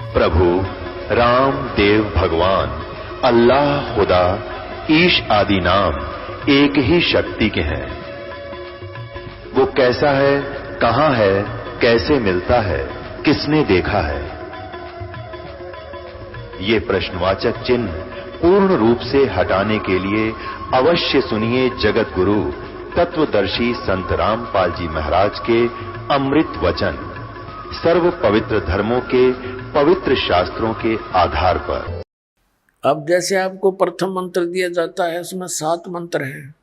प्रभु राम देव भगवान अल्लाह खुदा ईश आदि नाम एक ही शक्ति के हैं। वो कैसा है, कहां है, कैसे मिलता है, किसने देखा है? ये प्रश्नवाचक चिन्ह पूर्ण रूप से हटाने के लिए अवश्य सुनिए जगत गुरु तत्वदर्शी संत रामपाल जी महाराज के अमृत वचन, सर्व पवित्र धर्मों के पवित्र शास्त्रों के आधार पर। अब जैसे आपको प्रथम मंत्र दिया जाता है, उसमें 7 मंत्र हैं।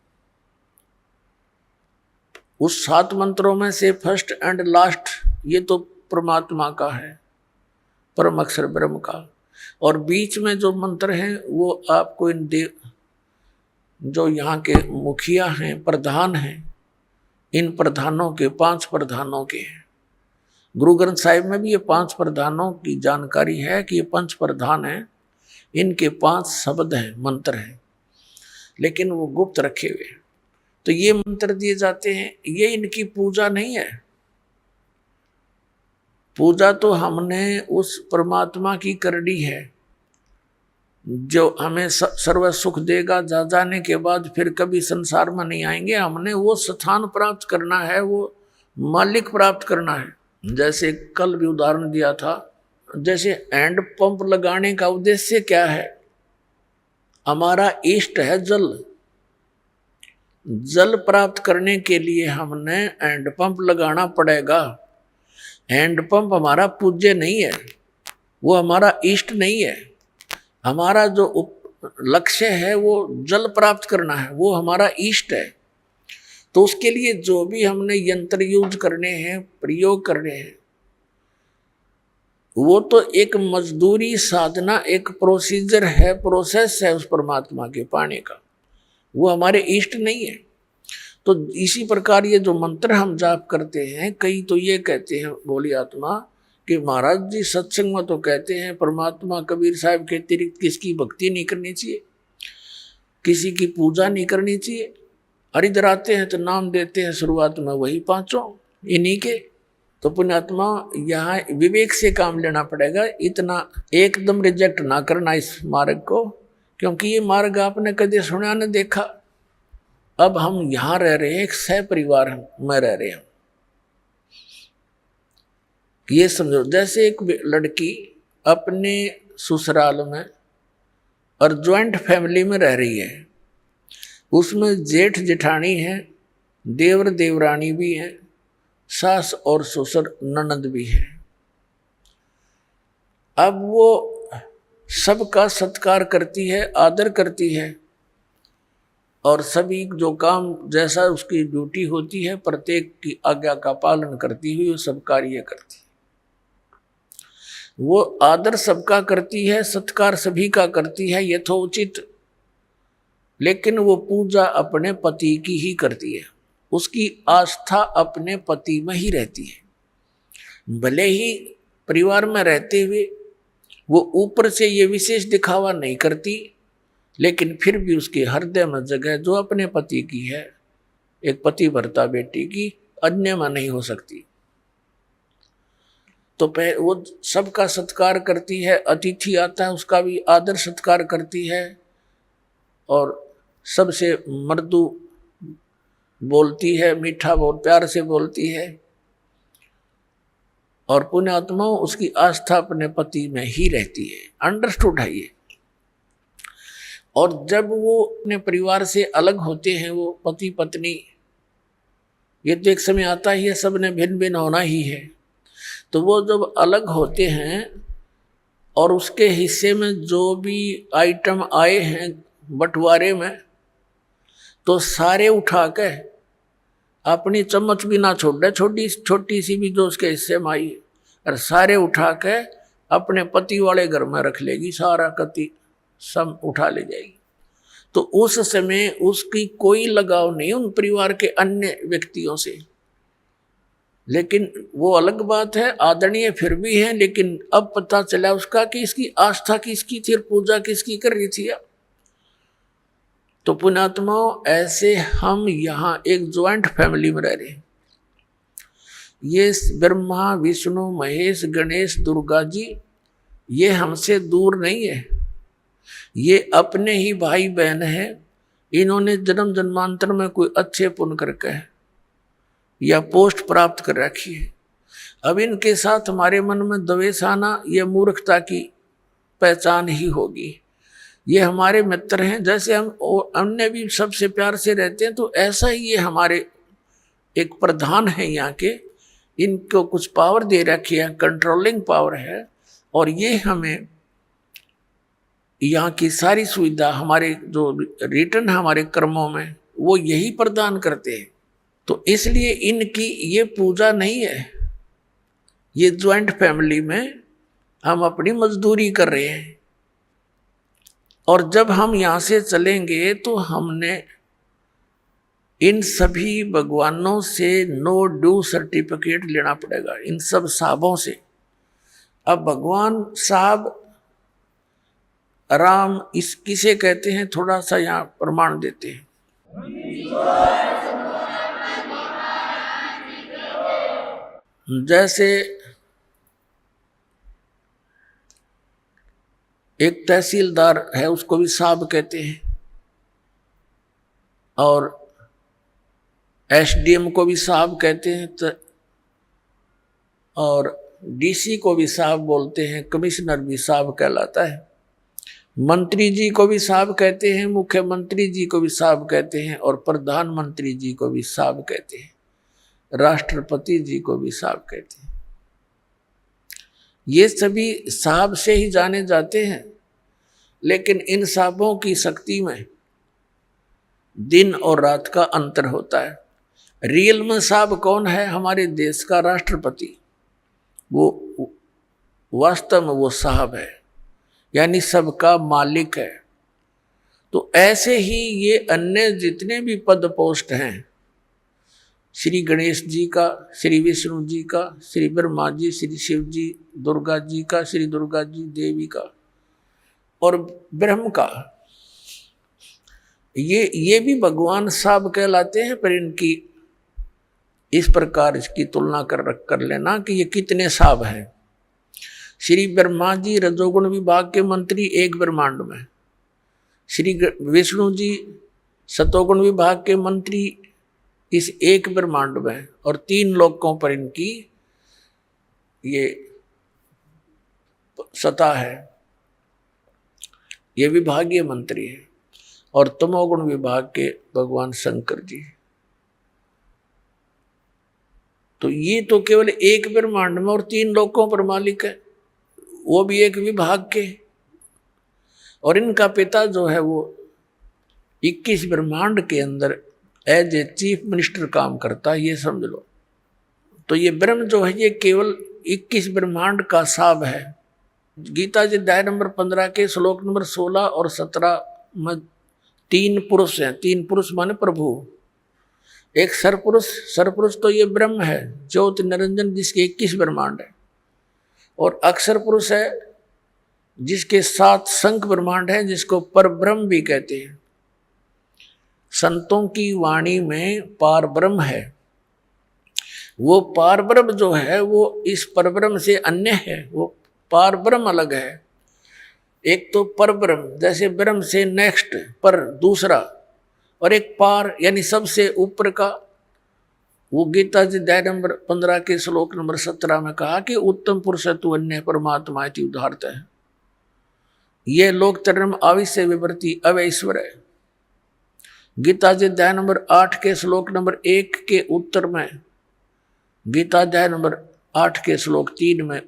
उस 7 मंत्रों में से फर्स्ट एंड लास्ट ये तो परमात्मा का है, परम अक्षर ब्रह्म का, और बीच में जो मंत्र हैं वो आपको इन जो यहाँ के मुखिया हैं, प्रधान हैं, इन प्रधानों के 5 प्रधानों के हैं। गुरु ग्रंथ साहिब में भी ये 5 प्रधानों की जानकारी है कि ये 5 प्रधान हैं, इनके 5 शब्द हैं, मंत्र हैं, लेकिन वो गुप्त रखे हुए। तो ये मंत्र दिए जाते हैं, ये इनकी पूजा नहीं है। पूजा तो हमने उस परमात्मा की करनी है जो हमें सर्व सुख देगा, जा जाने के बाद फिर कभी संसार में नहीं आएंगे। हमने वो स्थान प्राप्त करना है, वो मालिक प्राप्त करना है। जैसे कल भी उदाहरण दिया था, जैसे हैंड पंप लगाने का उद्देश्य क्या है? हमारा इष्ट है जल। जल प्राप्त करने के लिए हमने हैंड पंप लगाना पड़ेगा। हैंड पंप हमारा पूज्य नहीं है, वो हमारा इष्ट नहीं है। हमारा जो लक्ष्य है वो जल प्राप्त करना है, वो हमारा इष्ट है। तो उसके लिए जो भी हमने यंत्र यूज करने हैं, प्रयोग करने हैं, वो तो एक मजदूरी साधना, एक प्रोसीजर है, प्रोसेस है उस परमात्मा के पाने का, वो हमारे इष्ट नहीं है। तो इसी प्रकार ये जो मंत्र हम जाप करते हैं, कई तो ये कहते हैं बोली आत्मा कि महाराज जी सत्संग में तो कहते हैं परमात्मा कबीर साहब के अतिरिक्त किसकी भक्ति नहीं करनी चाहिए, किसी की पूजा नहीं करनी चाहिए। और इधर आते हैं तो नाम देते हैं शुरुआत में वही 5 इन्हीं के। तो पुण्यात्मा यहाँ विवेक से काम लेना पड़ेगा, इतना एकदम रिजेक्ट ना करना इस मार्ग को, क्योंकि ये मार्ग आपने कभी सुना न देखा। अब हम यहाँ रह रहे हैं, एक सह परिवार में रह रहे हैं। ये समझो जैसे एक लड़की अपने ससुराल में और ज्वाइंट फैमिली में रह रही है, उसमें जेठ जेठानी है, देवर देवरानी भी है, सास और ससुर ननद भी है। अब वो सबका सत्कार करती है, आदर करती है, और सभी जो काम जैसा उसकी ड्यूटी होती है, प्रत्येक की आज्ञा का पालन करती हुई वो सब कार्य करती है। वो आदर सबका करती है, सत्कार सभी का करती है यथोचित, लेकिन वो पूजा अपने पति की ही करती है। उसकी आस्था अपने पति में ही रहती है। भले ही परिवार में रहते हुए वो ऊपर से ये विशेष दिखावा नहीं करती, लेकिन फिर भी उसके हृदय में जगह जो अपने पति की है, एक पति भर्ता बेटी की, अन्य में नहीं हो सकती। तो वो सबका सत्कार करती है, अतिथि आता है उसका भी आदर सत्कार करती है, और सबसे मृदु बोलती है, मीठा बहुत प्यार से बोलती है, और पुण्यात्मा उसकी आस्था अपने पति में ही रहती है। अंडरस्टूड है ये। और जब वो अपने परिवार से अलग होते हैं, वो पति पत्नी, ये तो एक समय आता ही है, सब ने भिन्न भिन्न होना ही है। तो वो जब अलग होते हैं और उसके हिस्से में जो भी आइटम आए हैं बंटवारे में, तो सारे उठा के अपनी चम्मच भी ना छोड़, छोटी सी भी जो उसके हिस्से में आई, और सारे उठा के अपने पति वाले घर में रख लेगी, सारा कति सब उठा ले जाएगी। तो उस समय उसकी कोई लगाव नहीं उन परिवार के अन्य व्यक्तियों से। लेकिन वो अलग बात है, आदरणीय फिर भी है, लेकिन अब पता चला उसका कि इसकी आस्था किसकी थी और पूजा किसकी कर रही थी। तो पुण्यात्माओं, ऐसे हम यहाँ एक ज्वाइंट फैमिली में रह रहे हैं। ये ब्रह्मा विष्णु महेश गणेश दुर्गा जी ये हमसे दूर नहीं है, ये अपने ही भाई बहन है। इन्होंने जन्म जन्मांतर में कोई अच्छे पुण्य करके या पोस्ट प्राप्त कर रखी है। अब इनके साथ हमारे मन में द्वेष आना यह मूर्खता की पहचान ही होगी। ये हमारे मित्र हैं, जैसे हम अन्य भी सबसे प्यार से रहते हैं, तो ऐसा ही ये हमारे एक प्रधान है यहाँ के। इनको कुछ पावर दे रखी है, कंट्रोलिंग पावर है, और ये हमें यहाँ की सारी सुविधा हमारे जो रिटर्न हमारे कर्मों में वो यही प्रदान करते हैं। तो इसलिए इनकी ये पूजा नहीं है, ये ज्वाइंट फैमिली में हम अपनी मजदूरी कर रहे हैं। और जब हम यहाँ से चलेंगे तो हमने इन सभी भगवानों से नो ड्यू सर्टिफिकेट लेना पड़ेगा, इन सब साहबों से। अब भगवान साहब राम इस किसे कहते हैं, थोड़ा सा यहाँ प्रमाण देते हैं। जैसे एक तहसीलदार है, उसको भी साहब कहते हैं, और एसडीएम को भी साहब कहते हैं, और डीसी को भी साहब बोलते हैं, कमिश्नर भी साहब कहलाता है, मंत्री जी को भी साहब कहते हैं, मुख्यमंत्री जी को भी साहब कहते हैं, और प्रधानमंत्री जी को भी साहब कहते हैं, राष्ट्रपति जी को भी साहब कहते हैं। ये सभी साहब से ही जाने जाते हैं। लेकिन इन साहबों की शक्ति में दिन और रात का अंतर होता है। रियल में साहब कौन है? हमारे देश का राष्ट्रपति, वो वास्तव में वो साहब है, यानी सबका मालिक है। तो ऐसे ही ये अन्य जितने भी पद पोस्ट हैं, श्री गणेश जी का, श्री विष्णु जी का, श्री ब्रह्मा जी, श्री शिव जी, दुर्गा जी का, श्री दुर्गा जी देवी का, और ब्रह्म का, ये भी भगवान साहब कहलाते हैं। पर इनकी इस प्रकार इसकी तुलना कर लेना कि ये कितने साहब हैं। श्री ब्रह्मा जी रजोगुण विभाग के मंत्री एक ब्रह्मांड में, श्री विष्णु जी सतोगुण विभाग के मंत्री इस एक ब्रह्मांड में, और 3 लोकों पर इनकी ये सत्ता है, ये विभागीय मंत्री है। और तमोगुण विभाग के भगवान शंकर जी। तो ये तो केवल एक ब्रह्मांड में और 3 लोकों पर मालिक है, वो भी एक विभाग के। और इनका पिता जो है वो 21 ब्रह्मांड के अंदर एज ए चीफ मिनिस्टर काम करता है, ये समझ लो। तो ये ब्रह्म जो है ये केवल 21 ब्रह्मांड का साहब है। गीता जी अध्याय नंबर 15 के श्लोक नंबर 16 और 17 में 3 पुरुष हैं। 3 पुरुष माने प्रभु। एक सरपुरुष तो ये ब्रह्म है, ज्योति निरंजन, जिसके 21 ब्रह्मांड है। और अक्षर पुरुष है जिसके 7 शंख ब्रह्मांड है, जिसको पर ब्रह्म भी कहते हैं। संतों की वाणी में पार ब्रह्म है। वो पार ब्रह्म जो है वो इस पर ब्रह्म से अन्य है, वो पार ब्रह्म अलग है। एक तो पर ब्रह्म, जैसे ब्रह्म से नेक्स्ट पर दूसरा, और एक पार यानी सबसे ऊपर का। वो गीता जी अध्याय नंबर 15 के श्लोक नंबर 17 में कहा कि उत्तम पुरुष तु अन्य परमात्मा इति उदाहरत है। ये लोक तरम आविश्य विवृत्ति अवैश्वर है। गीता जी अध्याय नंबर 8 के श्लोक नंबर 1 के उत्तर में, गीता अध्याय नंबर 8 के श्लोक 3 में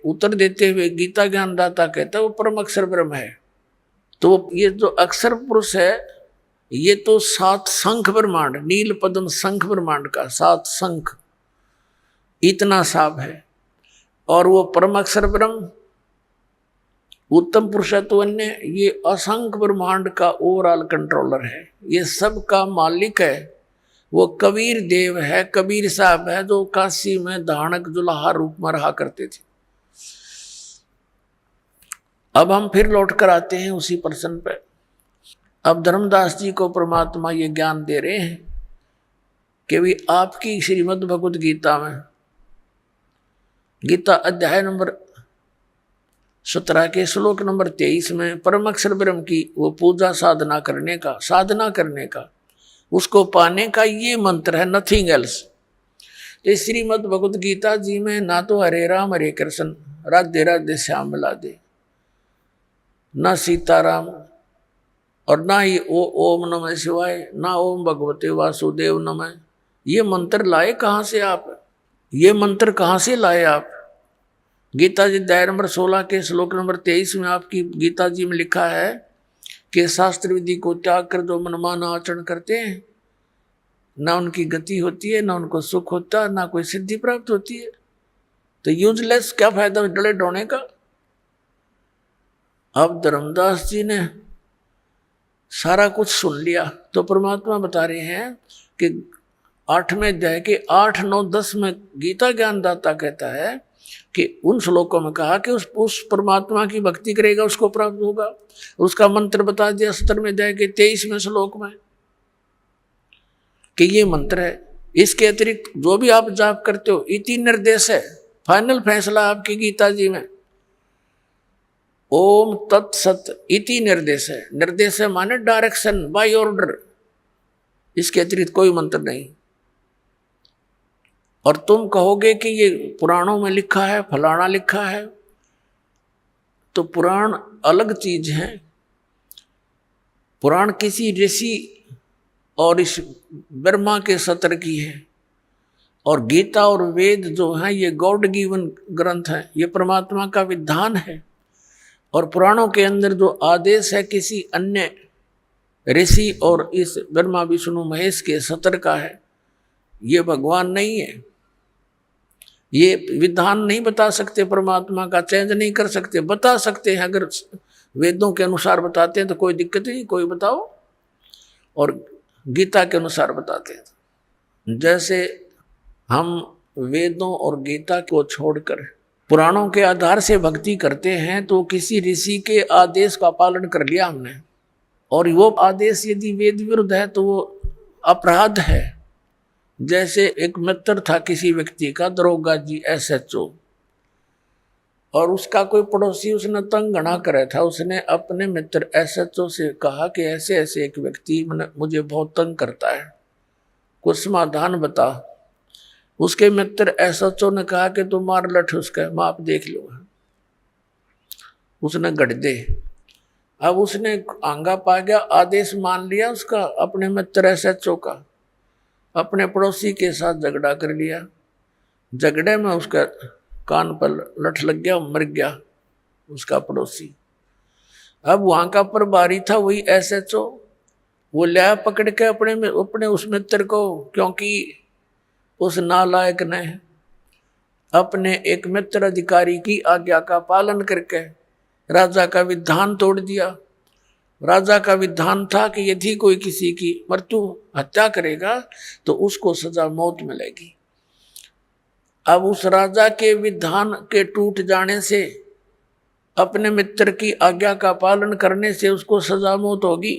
उत्तर देते हुए गीता ज्ञानदाता कहता है वो परम अक्षर ब्रह्म है। तो ये जो अक्षर पुरुष है ये तो 7 शंख ब्रह्मांड, नील पद्म शंख ब्रह्मांड का 7 शंख, इतना साफ है। और वो परम अक्षर ब्रह्म उत्तम पुरुषत्व अन्य, ये असंख्य ब्रह्मांड का ओवरऑल कंट्रोलर है, ये सब का मालिक है। वो कबीर देव है, कबीर साहब है, जो काशी में धानक जुलाहा रूप में रहा करते थे। अब हम फिर लौट कर आते हैं उसी प्रश्न पे। अब धर्मदास जी को परमात्मा ये ज्ञान दे रहे हैं कि भी आपकी श्रीमद् भगवद गीता में, गीता अध्याय नंबर 17 के श्लोक नंबर 23 में परम अक्षर ब्रह्म की वो पूजा साधना करने का उसको पाने का ये मंत्र है, नथिंग एल्स। तो श्रीमद् भगवद गीता जी में ना तो हरे राम हरे कृष्ण राधे राधे श्याम मिलादे, ना सीताराम, और ना ही ओम नमः शिवाय, ना ओम भगवते वासुदेव नमः। ये मंत्र लाए कहाँ से आप? ये मंत्र कहाँ से लाए आप? गीता जी अध्याय नंबर 16 के श्लोक नंबर 23 में आपकी गीता जी में लिखा है कि शास्त्र विधि को त्याग कर जो मनमाना आचरण करते हैं, ना उनकी गति होती है, ना उनको सुख होता है, ना कोई सिद्धि प्राप्त होती है। तो यूजलेस, क्या फायदा डले डोने का। अब धर्मदास जी ने सारा कुछ सुन लिया तो परमात्मा बता रहे हैं कि 8वें अध्याय के 8, 9, 10 में गीता ज्ञानदाता कहता है कि उन श्लोकों में कहा कि उस परमात्मा की भक्ति करेगा उसको प्राप्त होगा। उसका मंत्र बता दिया 17वें अध्याय के 23वें श्लोक में कि ये मंत्र है। इसके अतिरिक्त जो भी आप जाप करते हो, इति निर्देश है, फाइनल फैसला आपकी गीता जी में ओम तत्सत इति निर्देश है। निर्देश है माने डायरेक्शन, बाय ऑर्डर, इसके अतिरिक्त कोई मंत्र नहीं। और तुम कहोगे कि ये पुराणों में लिखा है, फलाना लिखा है, तो पुराण अलग चीज है। पुराण किसी ऋषि और इस ब्रह्मा के सत्र की है, और गीता और वेद जो है ये गॉड गिवन ग्रंथ है, ये परमात्मा का विधान है। और पुराणों के अंदर जो आदेश है किसी अन्य ऋषि और इस ब्रह्मा विष्णु महेश के सत्र का है, ये भगवान नहीं है। ये विधान नहीं बता सकते, परमात्मा का चेंज नहीं कर सकते। बता सकते हैं, अगर वेदों के अनुसार बताते हैं तो कोई दिक्कत नहीं, कोई बताओ, और गीता के अनुसार बताते हैं। जैसे हम वेदों और गीता को छोड़कर पुराणों के आधार से भक्ति करते हैं तो किसी ऋषि के आदेश का पालन कर लिया हमने, और वो आदेश यदि वेद विरुद्ध है तो वो अपराध है। जैसे एक मित्र था किसी व्यक्ति का, दरोगा जी SHO, और उसका कोई पड़ोसी उसने तंग घना करे था। उसने अपने मित्र SHO से कहा कि ऐसे ऐसे एक व्यक्ति मुझे बहुत तंग करता है, कुछ समाधान बता। उसके मित्र SHO ने कहा कि तुम मार लठ उसका, माप देख लो। उसने गढ़ दे। अब उसने आंगा पा गया, आदेश मान लिया उसका, अपने मित्र SHO का, अपने पड़ोसी के साथ झगड़ा कर लिया। झगड़े में उसका कान पर लठ लग गया, मर गया उसका पड़ोसी। अब वहां का प्रभारी था वही SHO, वो लिया पकड़ के अपने उस मित्र को, क्योंकि उस नालायक ने अपने एक मित्र अधिकारी की आज्ञा का पालन करके राजा का विधान तोड़ दिया। राजा का विधान था कि यदि कोई किसी की मृत्यु हत्या करेगा तो उसको सजा मौत मिलेगी। अब उस राजा के विधान के टूट जाने से, अपने मित्र की आज्ञा का पालन करने से उसको सजा मौत होगी।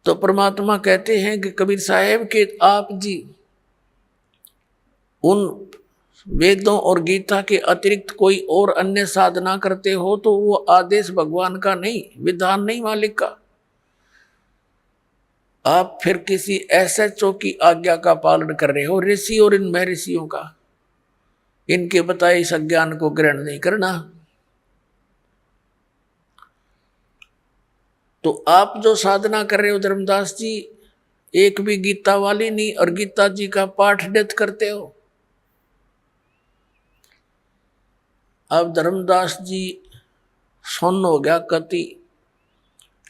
तो परमात्मा कहते हैं कि कबीर साहेब के आप जी उन वेदों और गीता के अतिरिक्त कोई और अन्य साधना करते हो तो वो आदेश भगवान का नहीं, विधान नहीं मालिक का। आप फिर किसी SHO की आज्ञा का पालन कर रहे हो, ऋषि और इन महर्षियों का, इनके बताए इस अज्ञान को ग्रहण नहीं करना। तो आप जो साधना कर रहे हो धर्मदास जी, एक भी गीता वाली नहीं, और गीता जी का पाठ नित करते हो। अब धर्मदास जी सुन्न हो गया कति,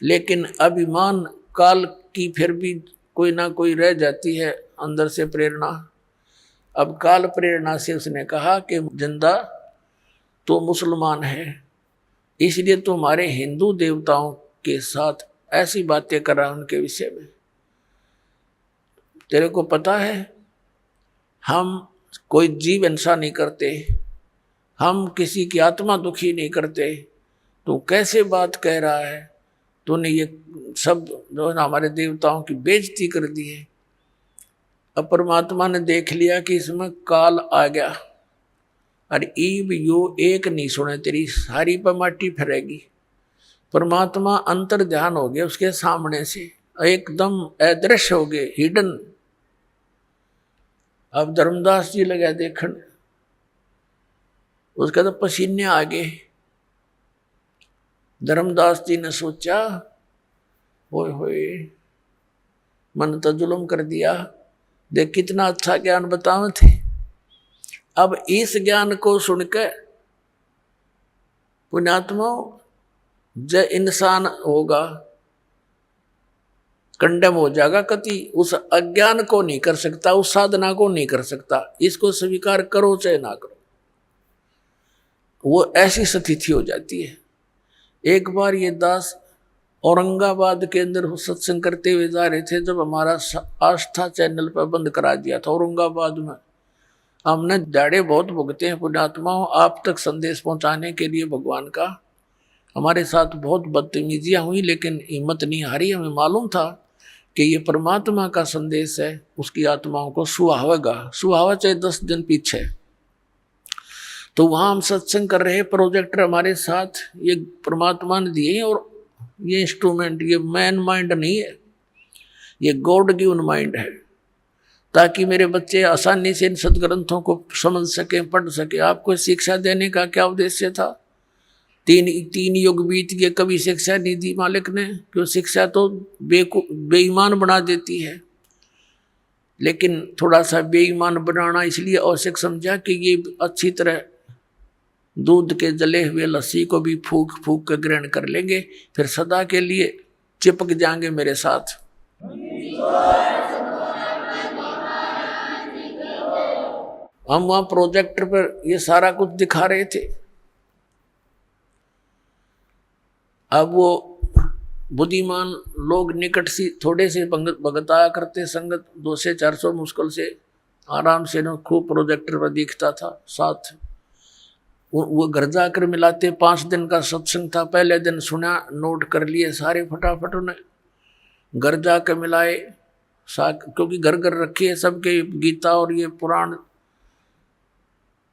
लेकिन अभिमान काल की फिर भी कोई ना कोई रह जाती है अंदर से प्रेरणा। अब काल प्रेरणा से उसने कहा कि जिंदा तो मुसलमान है, इसलिए तुम्हारे हिंदू देवताओं के साथ ऐसी बातें कर रहा उनके विषय में। तेरे को पता है हम कोई जीव हिंसा नहीं करते, हम किसी की आत्मा दुखी नहीं करते, तो कैसे बात कह रहा है? तूने ये सब जो है हमारे देवताओं की बेइज्जती कर दी है। अब परमात्मा ने देख लिया कि इसमें काल आ गया, और ईब यो एक नहीं सुने तेरी सारी पर माटी फिरेगी। परमात्मा अंतर ध्यान हो गया उसके सामने से, एकदम अदृश्य हो गए, हिडन। अब धर्मदास जी लगे देखने, उसका तो पसीने आ गए। धर्मदास जी ने सोचा, होए होए मन तो जुल्म कर दिया, देख कितना अच्छा ज्ञान बतावे थे। अब इस ज्ञान को सुनकर पुण्यात्मा जो इंसान होगा कंडम हो जाएगा, कति उस अज्ञान को नहीं कर सकता, उस साधना को नहीं कर सकता। इसको स्वीकार करो चाहे ना करो, वो ऐसी स्थिति हो जाती है। एक बार ये दास औरंगाबाद के अंदर सत्संग करते हुए जा रहे थे, जब हमारा आस्था चैनल पर बंद करा दिया था औरंगाबाद में। हमने दाड़े बहुत भुगते हैं पुण्यात्माओं, आप तक संदेश पहुंचाने के लिए भगवान का। हमारे साथ बहुत बदतमीजियां हुई, लेकिन हिम्मत नहीं हारी। हमें मालूम था कि ये परमात्मा का संदेश है, उसकी आत्माओं को सुहावेगा, सुहावा चाहे 10 दिन पीछे। तो वहाँ हम सत्संग कर रहे, प्रोजेक्टर हमारे साथ ये परमात्मा ने दिए, और ये इंस्ट्रूमेंट ये मैन माइंड नहीं है, ये गॉड गिवन माइंड है, ताकि मेरे बच्चे आसानी से इन सदग्रंथों को समझ सकें, पढ़ सकें। आपको शिक्षा देने का क्या उद्देश्य था? तीन युग बीत गए, कभी शिक्षा नहीं दी मालिक ने, क्यों? शिक्षा तो बेईमान बना देती है, लेकिन थोड़ा सा बेईमान बनाना इसलिए आवश्यक समझा कि ये अच्छी तरह दूध के जले हुए लस्सी को भी फूक फूक कर ग्रहण कर लेंगे, फिर सदा के लिए चिपक जाएंगे मेरे साथ। हम वहां प्रोजेक्टर पर ये सारा कुछ दिखा रहे थे। अब वो बुद्धिमान लोग निकट सी थोड़े से भगत आया करते, संगत 200 से 400 मुश्किल से आराम से न खूब प्रोजेक्टर पर दिखता था साथ। वो घर जाकर मिलाते। 5 दिन का सत्संग था, पहले दिन सुना, नोट कर लिए सारे फटाफट उन्हें, घर जाकर मिलाए, क्योंकि घर घर रखे है सबके गीता और ये पुराण।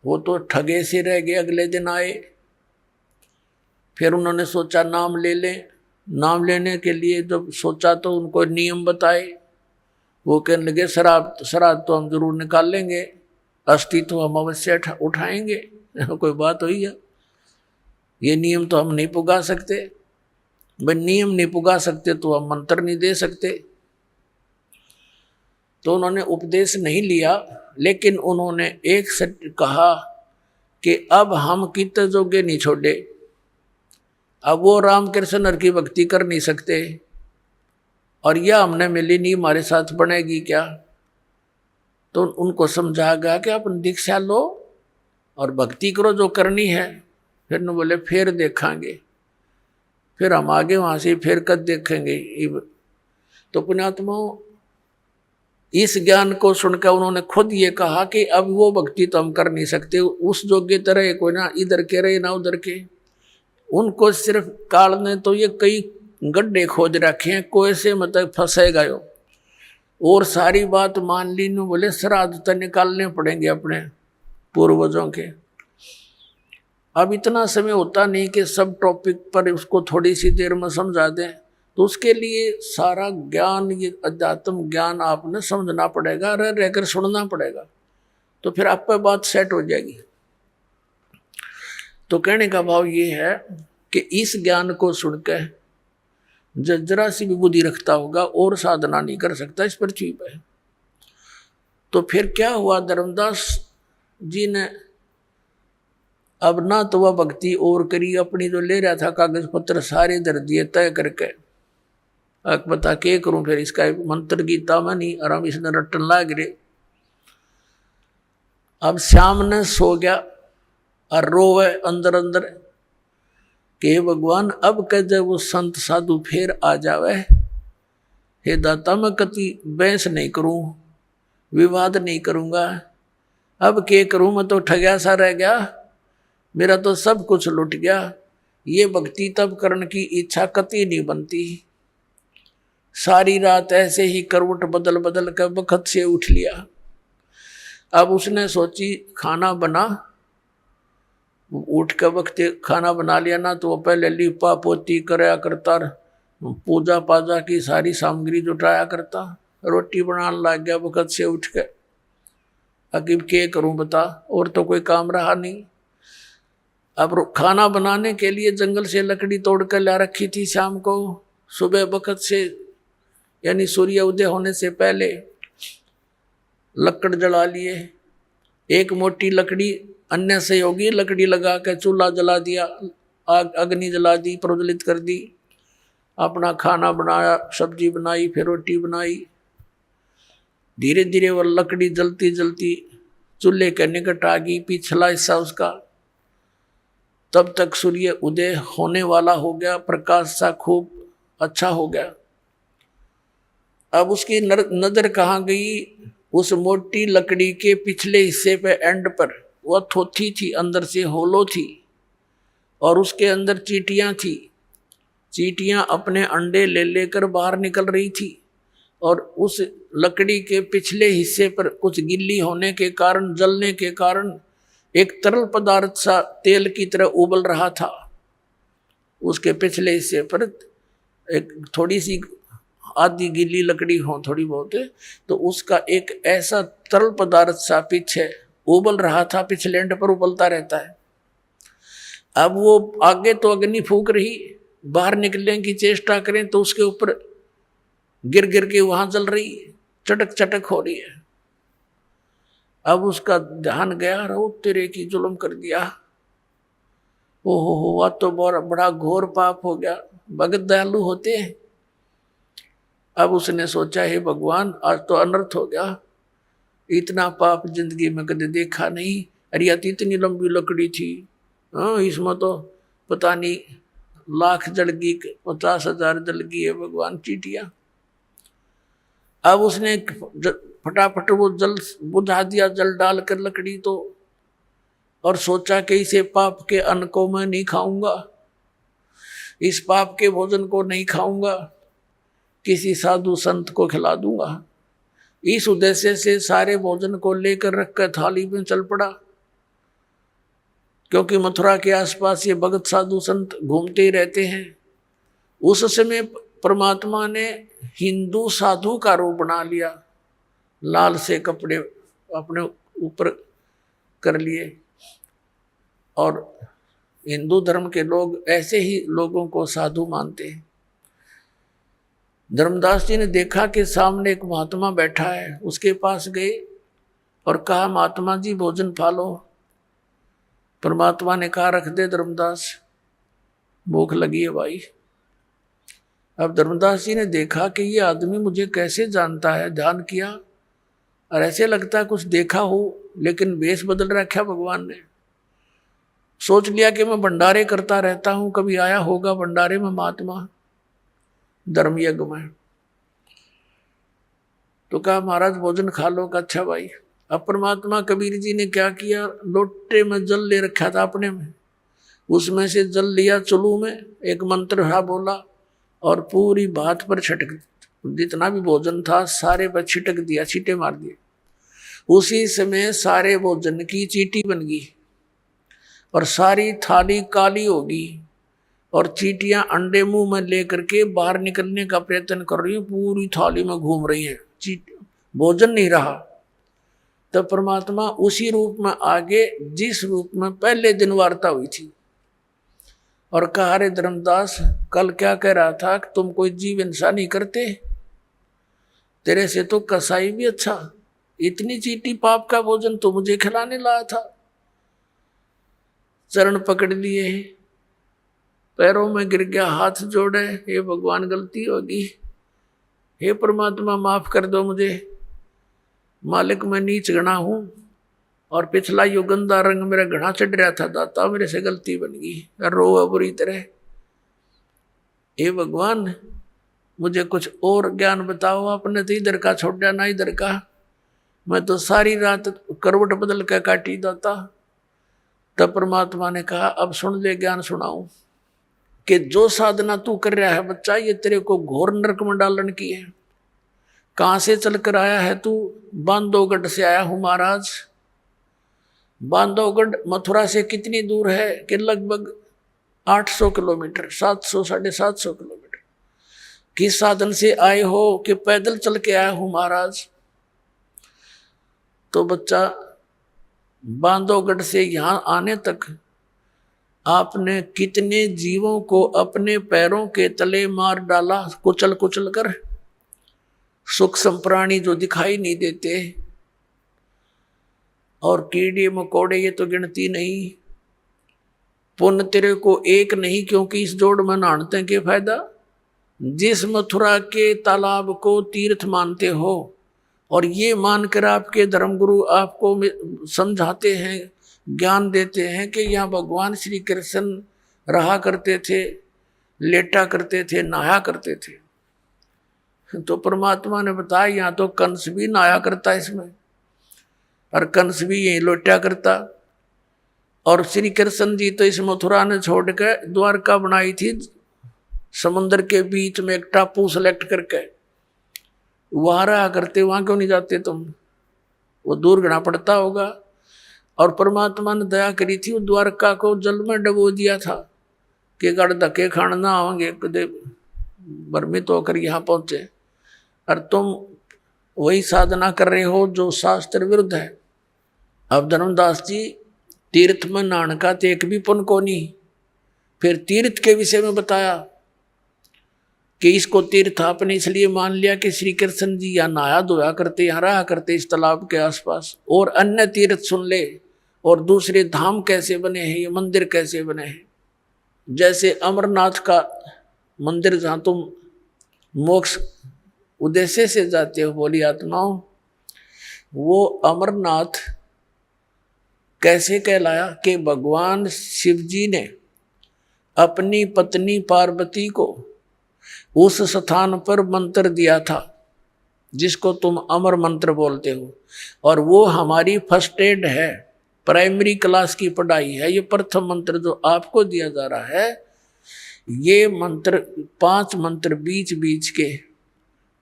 वो तो ठगे से रह गए। अगले दिन आए, फिर उन्होंने सोचा नाम ले लें। नाम लेने के लिए जब सोचा तो उनको नियम बताए। वो कहने लगे शराब तो हम जरूर निकाल लेंगे, अस्थि तो हम अवश्य उठाएंगे। कोई बात हुई है? ये नियम तो हम नहीं पुगा सकते। भाई नियम नहीं पुगा सकते तो हम मंत्र नहीं दे सकते। तो उन्होंने उपदेश नहीं लिया, लेकिन उन्होंने एक से कहा कि अब हम कितने जोगे नहीं छोड़े, अब वो रामकृष्ण की भक्ति कर नहीं सकते, और यह हमने मिली नहीं हमारे साथ बनेगी क्या? तो उनको समझा गया कि अपन दीक्षा लो और भक्ति करो जो करनी है। फिर न बोले फिर देखेंगे, फिर हम आगे वहां से फिर कद देखेंगे। तो पुण्यात्माओं, इस ज्ञान को सुनकर उन्होंने खुद ये कहा कि अब वो भक्ति तो हम कर नहीं सकते, उस योग्य तरह कोई ना इधर के रहे ना उधर के। उनको सिर्फ काल ने तो ये कई गड्ढे खोज रखे हैं, कोई से मतलब फंसेगा यो। और सारी बात मान ली, न बोले श्राद्ध तो निकालने पड़ेंगे अपने पूर्वजों के। अब इतना समय होता नहीं कि सब टॉपिक पर उसको थोड़ी सी देर में समझा दें, तो उसके लिए सारा ज्ञान, ये अध्यात्म ज्ञान आपने समझना पड़ेगा, रहकर सुनना पड़ेगा, तो फिर आप पर बात सेट हो जाएगी। तो कहने का भाव ये है कि इस ज्ञान को सुनकर जरा सी भी बुद्धि रखता होगा और साधना नहीं कर सकता इस पृथ्वी पर। तो फिर क्या हुआ, धर्मदास जी ने अब ना तो वह भक्ति और करी, अपनी जो ले रहा था कागज पत्र सारे धर दिए तय करके। अब बता के करूं, फिर इसका मंत्र गीता में नहीं, आराम इसने रटन लाग रहे। अब श्याम ने सो गया और रोवे अंदर अंदर कि भगवान अब कह जब वो संत साधु फिर आ जावे, हे दाता मैं कति बहस नहीं करूं, विवाद नहीं करूंगा, अब क्या करूं, मैं तो ठगया सा रह गया, मेरा तो सब कुछ लुट गया। ये भक्ति तब करने की इच्छा कति नहीं बनती। सारी रात ऐसे ही करवट बदल बदल कर बखत से उठ लिया। अब उसने सोची खाना बना उठ के वक्त खाना बना लिया ना तो वो पहले लिपा पोती कराया करता, पूजा पाजा की सारी सामग्री जुटाया करता, रोटी बनाने लग गया वक्त से उठ के। अकीब क्या करूं बता, और तो कोई काम रहा नहीं। अब खाना बनाने के लिए जंगल से लकड़ी तोड़ कर ला रखी थी। शाम को सुबह वक्त से यानी सूर्य उदय होने से पहले लकड़ जला लिए। एक मोटी लकड़ी, अन्य सहयोगी लकड़ी लगा कर चूल्हा जला दिया, आग अग्नि जला दी, प्रज्वलित कर दी। अपना खाना बनाया, सब्जी बनाई, फिर रोटी बनाई। धीरे धीरे वह लकड़ी जलती जलती चूल्हे के निकट आ गई, पिछला हिस्सा उसका। तब तक सूर्य उदय होने वाला हो गया, प्रकाश सा खूब अच्छा हो गया। अब उसकी नजर कहाँ गई, उस मोटी लकड़ी के पिछले हिस्से पे एंड पर वह थोथी थी, अंदर से होलो थी और उसके अंदर चींटियां थी। चींटियां अपने अंडे ले लेकर बाहर निकल रही थी और उस लकड़ी के पिछले हिस्से पर कुछ गिल्ली होने के कारण, जलने के कारण एक तरल पदार्थ सा तेल की तरह उबल रहा था। उसके पिछले हिस्से पर एक थोड़ी सी आधी गीली लकड़ी हो थोड़ी बहुत, तो उसका एक ऐसा तरल पदार्थ सा पीछे उबल रहा था, पिछले एंड पर उबलता रहता है। अब वो आगे तो अग्नि फूंक रही, बाहर निकलने की चेष्टा करें तो उसके ऊपर गिर गिर के वहां जल रही, चटक चटक हो रही है। अब उसका ध्यान गया, रो तेरे की जुल्म कर दिया, ओहो हुआ तो बड़ा घोर पाप हो गया। भगत दयालु होते हैं। अब उसने सोचा, हे भगवान आज तो अनर्थ हो गया, इतना पाप जिंदगी में कभी देखा नहीं। अरे यार इतनी लंबी लकड़ी थी, हाँ इसमें तो पता नहीं लाख जल गई, 50,000 जल गई है भगवान चीटिया। अब उसने फटाफट वो जल बुझा दिया, जल डालकर लकड़ी तो, और सोचा कि इसे पाप के अन्न को मैं नहीं खाऊंगा, इस पाप के भोजन को नहीं खाऊंगा, किसी साधु संत को खिला दूंगा। इस उद्देश्य से सारे भोजन को लेकर रखकर थाली में चल पड़ा। क्योंकि मथुरा के आसपास ये भगत साधु संत घूमते ही रहते हैं। उस समय परमात्मा ने हिंदू साधु का रूप बना लिया, लाल से कपड़े अपने ऊपर कर लिए, और हिंदू धर्म के लोग ऐसे ही लोगों को साधु मानते हैं। धर्मदास जी ने देखा कि सामने एक महात्मा बैठा है, उसके पास गए और कहा, महात्मा जी भोजन खा लो। परमात्मा ने कहा, रख दे धर्मदास, भूख लगी है भाई। अब धर्मदास जी ने देखा कि ये आदमी मुझे कैसे जानता है, ध्यान किया और ऐसे लगता है कुछ देखा हो, लेकिन वेश बदल रखा भगवान ने। सोच लिया कि मैं भंडारे करता रहता हूं, कभी आया होगा भंडारे में महात्मा धर्म यज्ञ में। तो कहा महाराज भोजन खा लो। का अच्छा भाई। अब परमात्मा कबीर जी ने क्या किया, लोटे में जल ले रखा था अपने में, उसमें से जल लिया चुलू में, एक मंत्र हा बोला और पूरी बात पर छटक, जितना भी भोजन था सारे पर छिटक दिया, छींटे मार दिए। उसी समय सारे भोजन की चींटी बन गई और सारी थाली काली होगी और चींटियां अंडे मुंह में लेकर के बाहर निकलने का प्रयत्न कर रही हैं, पूरी थाली में घूम रही हैं, भोजन नहीं रहा। तब परमात्मा उसी रूप में आगे, जिस रूप में पहले दिन वार्ता हुई थी, और कहा, रे धर्मदास कल क्या कह रहा था कि तुम कोई जीव हिंसा नहीं करते, तेरे से तो कसाई भी अच्छा, इतनी चींटी पाप का भोजन तो मुझे खिलाने लाया था। चरण पकड़ लिए, पैरों में गिर गया, हाथ जोड़े, हे भगवान गलती होगी, हे परमात्मा माफ कर दो मुझे, मालिक मैं नीच गणा हूं और पिछला यो गंदा रंग मेरा घना चढ़ रहा था, दाता मेरे से गलती बन गई, रो बुरी तरह। हे भगवान मुझे कुछ और ज्ञान बताओ, आपने तो इधर का छोड़ा ना इधर का, मैं तो सारी रात करवट बदल कर काटी दाता। तब परमात्मा ने कहा, अब सुन ले ज्ञान सुनाऊं कि जो साधना तू कर रहा है बच्चा, ये तेरे को घोर नरक में डालन की है। कहां से चल कर आया है तू? बांधोगढ़ से आया हूं महाराज। बांधवगढ़ मथुरा से कितनी दूर है कि लगभग 800 किलोमीटर, 700 750 किलोमीटर। किस साधन से आए हो कि पैदल चल के आया हूं महाराज। तो बच्चा बांधवगढ़ से यहां आने तक आपने कितने जीवों को अपने पैरों के तले मार डाला, कुचल कुचल कर। सूक्ष्म प्राणी जो दिखाई नहीं देते, और कीड़े मकोड़े ये तो गिनती नहीं। पुण्य तेरे को एक नहीं, क्योंकि इस जोड़ में नानते के फायदा। जिस मथुरा के तालाब को तीर्थ मानते हो और ये मानकर आपके धर्मगुरु आपको समझाते हैं, ज्ञान देते हैं कि यहाँ भगवान श्री कृष्ण रहा करते थे, लेटा करते थे, नहाया करते थे, तो परमात्मा ने बताया यहाँ तो कंस भी नहाया करता इसमें, और कंस भी यही लेटा करता। और श्री कृष्ण जी तो इस मथुरा ने छोड़कर द्वारका बनाई थी, समुद्र के बीच में एक टापू सेलेक्ट करके, वहां रहा करते। वहां क्यों नहीं जाते तुम? वो दूर घना पड़ता होगा। और परमात्मा ने दया करी थी, द्वारका को जल में डबो दिया था कि गड़ धक्के खाना ना होंगे, कदे भ्रमित होकर यहाँ पहुंचे। और तुम वही साधना कर रहे हो जो शास्त्र विरुद्ध है। अब धर्मदास जी तीर्थ में नहाने का तो एक भी पुण्य को नहीं। फिर तीर्थ के विषय में बताया कि इसको तीर्थ आपने इसलिए मान लिया कि श्री कृष्ण जी यहाँ नहाया धोया करते, यहाँ रहा करते इस तालाब के आसपास। और अन्य तीर्थ सुन ले, और दूसरे धाम कैसे बने हैं, ये मंदिर कैसे बने हैं। जैसे अमरनाथ का मंदिर जहाँ तुम मोक्ष उद्देश्य से जाते हो बोली आत्माओं, वो अमरनाथ कैसे कहलाया कि भगवान शिव जी ने अपनी पत्नी पार्वती को उस स्थान पर मंत्र दिया था जिसको तुम अमर मंत्र बोलते हो। और वो हमारी फर्स्ट एड है, प्राइमरी क्लास की पढ़ाई है। ये प्रथम मंत्र जो आपको दिया जा रहा है, ये मंत्र 5 मंत्र बीच बीच के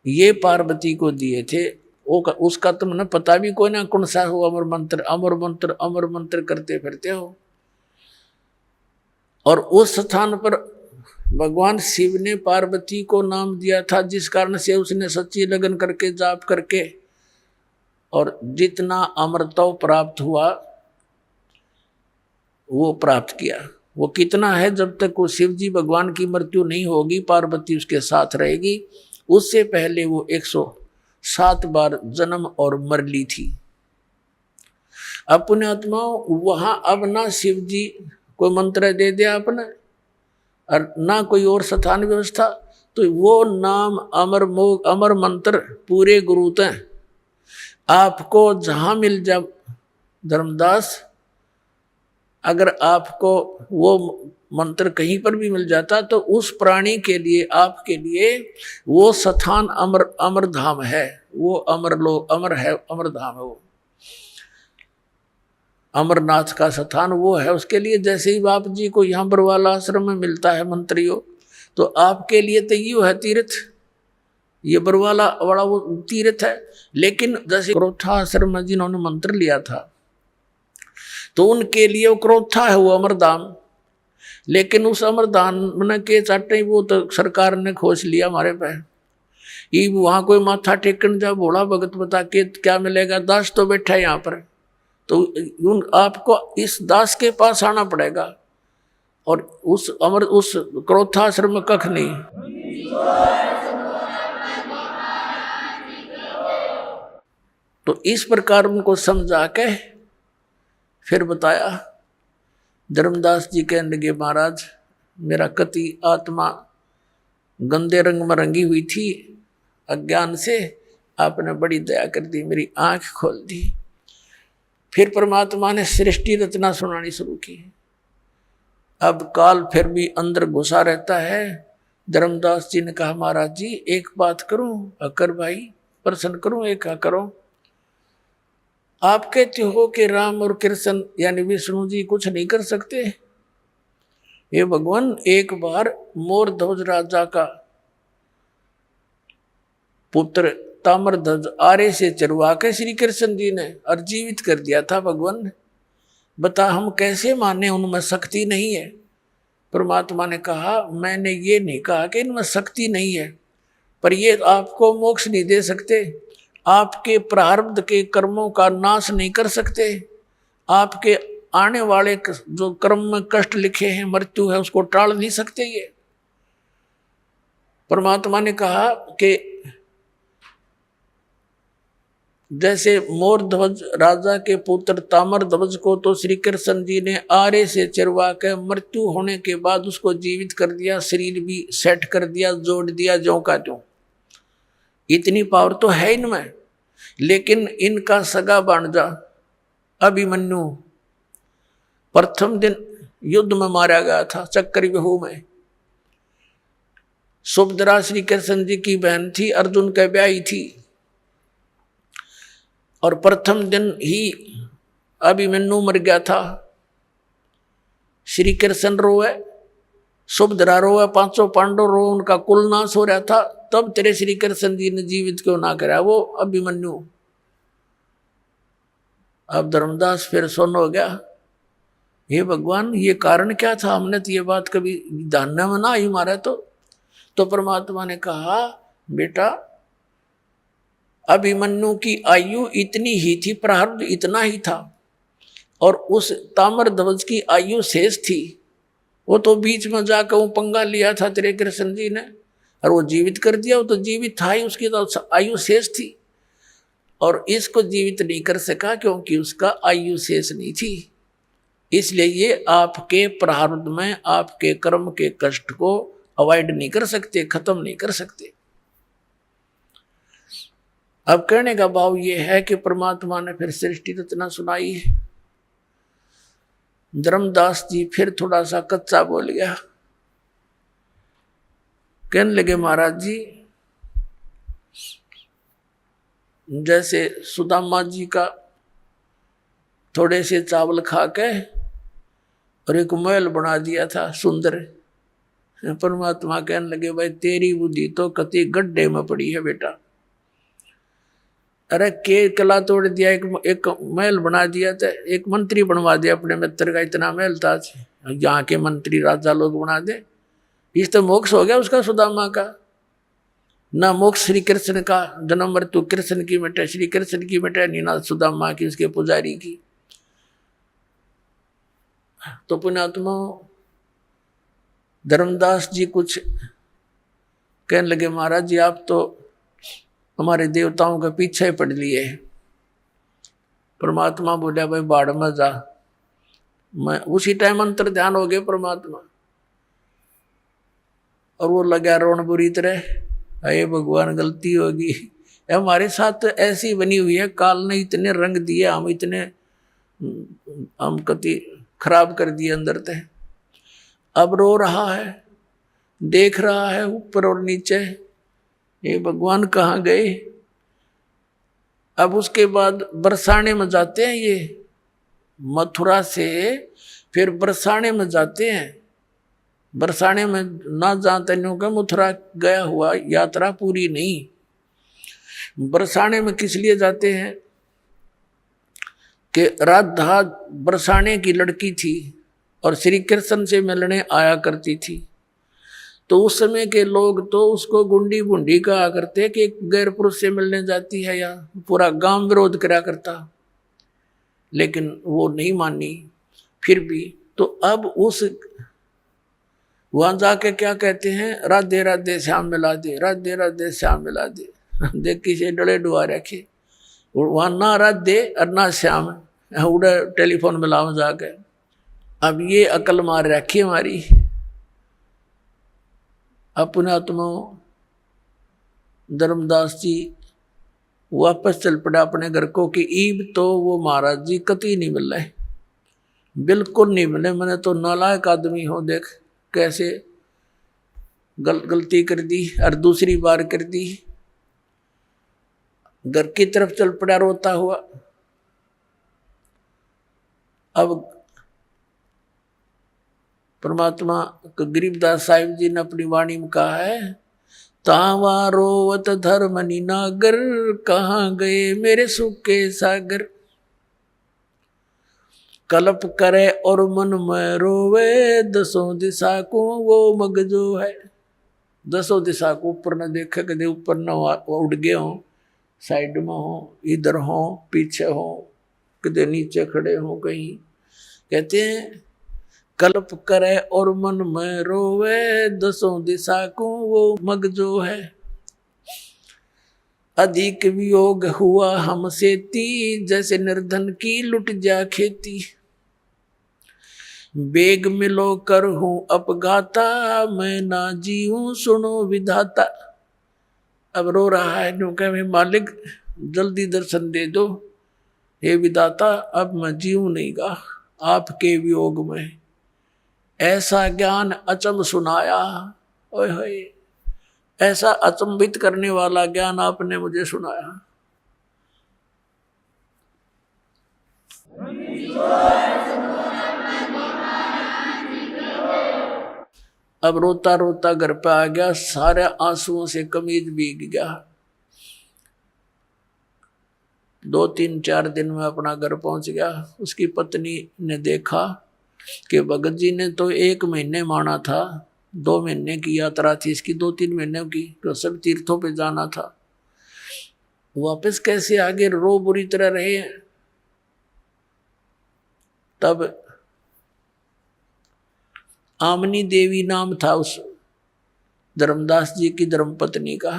ये पार्वती को दिए थे। उसका तुमने पता भी कोई ना कौन सा हो, अमर मंत्र अमर मंत्र अमर मंत्र करते फिरते हो। और उस स्थान पर भगवान शिव ने पार्वती को नाम दिया था, जिस कारण से उसने सच्ची लगन करके जाप करके और जितना अमरत्व प्राप्त हुआ वो प्राप्त किया। वो कितना है, जब तक वो शिव जी भगवान की मृत्यु नहीं होगी, पार्वती उसके साथ रहेगी। उससे पहले वो 107 बार जन्म और मर ली थी। अपने आत्माओं वहां अब ना शिव जी कोई मंत्र दे दिया आपने, और ना कोई और स्थान व्यवस्था, तो वो नाम अमर मंत्र पूरे गुरु तय आपको जहां मिल जा। धर्मदास, अगर आपको वो मंत्र कहीं पर भी मिल जाता तो उस प्राणी के लिए, आपके लिए वो स्थान अमर धाम है, वो अमर लोक अमर है, अमर धाम है वो अमरनाथ का स्थान वो है उसके लिए। जैसे ही बाप जी को यहाँ बरवाला आश्रम में मिलता है मंत्रियों, तो आपके लिए तो ये है तीर्थ, ये बरवाला वाला वो तीर्थ है। लेकिन जैसे क्रोथा आश्रम में जिन्होंने मंत्र लिया था तो उनके लिए वो क्रोथा है, वो अमरधाम। लेकिन उस अमरधाम के चाटे वो तो सरकार ने खोज लिया हमारे पे। ये वहाँ कोई माथा टेकन जा भोला भगत बता के क्या मिलेगा, दास तो बैठा है यहाँ पर, तो आपको इस दास के पास आना पड़ेगा। और उस क्रोधाश्रम में कख नहीं। तो इस प्रकार उनको समझा के फिर बताया। धर्मदास जी कहने लगे, महाराज मेरा कति आत्मा गंदे रंग में रंगी हुई थी अज्ञान से, आपने बड़ी दया कर दी, मेरी आंख खोल दी। फिर परमात्मा ने सृष्टि रचना सुनानी शुरू की। अब काल फिर भी अंदर घुसा रहता है। धर्मदास जी ने कहा, महाराज जी एक बात करूं, अकर भाई प्रश्न करूं, एक करो। आप कहते हो कि राम और कृष्ण यानी विष्णु जी कुछ नहीं कर सकते। ये भगवान एक बार मोर ध्वज राजा का पुत्र ताम्रध्वज आरे से चरवा के श्री कृष्ण जी ने और जीवित कर दिया था भगवान ने। बता हम कैसे माने उनमें शक्ति नहीं है। परमात्मा ने कहा मैंने ये नहीं कहा कि इनमें शक्ति नहीं है, पर ये आपको मोक्ष नहीं दे सकते, आपके प्रारब्ध के कर्मों का नाश नहीं कर सकते, आपके आने वाले जो कर्म में कष्ट लिखे हैं, मृत्यु है, उसको टाल नहीं सकते। ये परमात्मा ने कहा कि जैसे मोर ध्वज राजा के पुत्र तामर ध्वज को तो श्री कृष्ण जी ने आरे से चिरवा के मृत्यु होने के बाद उसको जीवित कर दिया, शरीर भी सेट कर दिया, जोड़ दिया ज्यों का त्यों। इतनी पावर तो है इनमें। लेकिन इनका सगा भांजा अभिमन्यु प्रथम दिन युद्ध में मारा गया था, चक्रव्यूह में। सुभद्रा श्री कृष्ण जी की बहन थी, अर्जुन के ब्याही थी, और प्रथम दिन ही अभिमन्यु मर गया था। श्री कृष्ण रोए, सुभद्रा रोए, पांचों पांडव रोए, उनका कुल नाश हो रहा था। तब तेरे श्री कृष्ण जी ने जीवित क्यों ना करा वो अभिमन्यु। अब धर्मदास फिर सुन हो गया, हे भगवान ये कारण क्या था, हमने तो ये बात कभी ध्यान में ना आई मारा। तो परमात्मा ने कहा बेटा अभिमन्यु की आयु इतनी ही थी, प्रारब्ध इतना ही था, और उस ताम्र ध्वज की आयु शेष थी। वो तो बीच में जाकर वो पंगा लिया था तेरे कृष्ण जी ने, और वो जीवित कर दिया। वो तो जीवित था ही, उसकी तो आयु शेष थी, और इसको जीवित नहीं कर सका क्योंकि उसका आयु शेष नहीं थी। इसलिए ये आपके प्रारब्ध में आपके कर्म के कष्ट को अवॉइड नहीं कर सकते, खत्म नहीं कर सकते। अब कहने का भाव ये है कि परमात्मा ने फिर सृष्टि रचना सुनाई। धर्मदास जी फिर थोड़ा सा कच्चा बोल गया, कहने लगे महाराज जी जैसे सुदामा जी का थोड़े से चावल खा के और एक महल बना दिया था सुंदर। परमात्मा कहने लगे भाई तेरी बुद्धि तो कति गड्ढे में पड़ी है बेटा। अरे के कला तोड़ दिया, एक महल बना दिया था, एक मंत्री बनवा दिया अपने मित्र का, इतना महल था, यहाँ के मंत्री राजा लोग बना दे। इस तो मोक्ष हो गया उसका सुदामा का। ना मोक्ष श्री कृष्ण का, जन्म मृत्यु कृष्ण की मिटे, श्री कृष्ण की मिटे, नहीं ना सुदामा की, उसके पुजारी की। तो पुण्यात्मा धर्मदास जी कुछ कहने लगे महाराज जी आप तो हमारे देवताओं के पीछे पड़ लिए। परमात्मा बोला भाई बाढ़ में जा। मैं उसी टाइम अंतर ध्यान हो गए परमात्मा, और वो लगा रोन बुरी तरह, अरे भगवान गलती होगी, हमारे साथ तो ऐसी बनी हुई है, काल ने इतने रंग दिए, हम कति खराब कर दिए अंदर तक। अब रो रहा है, देख रहा है ऊपर और नीचे, ये भगवान कहाँ गए। अब उसके बाद बरसाने में जाते हैं, ये मथुरा से फिर बरसाने में जाते हैं। बरसाने में ना जाते नहीं होगा, मथुरा गया हुआ यात्रा पूरी नहीं। बरसाने में किस लिए जाते हैं कि राधा बरसाने की लड़की थी और श्री कृष्ण से मिलने आया करती थी। तो उस समय के लोग तो उसको गुंडी बुंडी कहा करते कि गैर पुरुष से मिलने जाती है, या पूरा गांव विरोध करा करता, लेकिन वो नहीं मानी फिर भी। तो अब उस वहां जाके क्या कहते हैं, राधे राधे श्याम मिला दे, राधे राधे श्याम मिला दे। देख किसे डले डुआ रखे, वहां ना राधे और ना श्याम, उड़े टेलीफोन मिलाओ जाके। अब ये अकल मार रखी हमारी। अपने आत्मा धर्मदास जी वापस चल पड़ा अपने घर को कि ईब तो वो महाराज जी कति नहीं मिल रहे, बिल्कुल नहीं मिले। मैंने तो नालायक आदमी हो, देख कैसे गलती कर दी और दूसरी बार कर दी। घर की तरफ चल पड़ा रोता हुआ। अब परमात्मा गरीबदास साहिब जी ने अपनी वाणी में कहा है, तावा रोवत धर्मनि नागर, कहाँ गए मेरे सुख के सागर। कल्प करे और मन में रोवे, दसों दिशा को वो मग जो है। दसों दिशा को ऊपर न देखे, कदे ऊपर न उड़ गए हो, साइड में हो, इधर हो, पीछे हो, कदे नीचे खड़े हो कहीं। कहते हैं कल्प करे और मन में रोवे, दसों दिशा को वो मग जो है। अधिक वियोग हुआ हमसे ती, जैसे निर्धन की लुट जा खेती। बेग मिलो कर हूं अपघाता, मैं ना जीऊं सुनो विधाता। अब रो रहा है क्योंकि मालिक जल्दी दर्शन दे दो, हे विधाता अब मैं जीऊं नहीं गा आपके वियोग में। ऐसा ज्ञान अचंभ सुनाया, ओए होए, ऐसा अचंभित करने वाला ज्ञान आपने मुझे सुनाया। अब रोता रोता घर पे आ गया, सारे आंसुओं से कमीज भीग गया। 2-3-4 दिन में अपना घर पहुंच गया। उसकी पत्नी ने देखा कि भगत जी ने तो 1 महीने माना था, 2 महीने की यात्रा थी इसकी, 2-3 महीने की, तो सब तीर्थों पे जाना था, वापस कैसे आगे रो बुरी तरह रहे हैं। तब आमनी देवी नाम था उस धर्मदास जी की धर्मपत्नी का।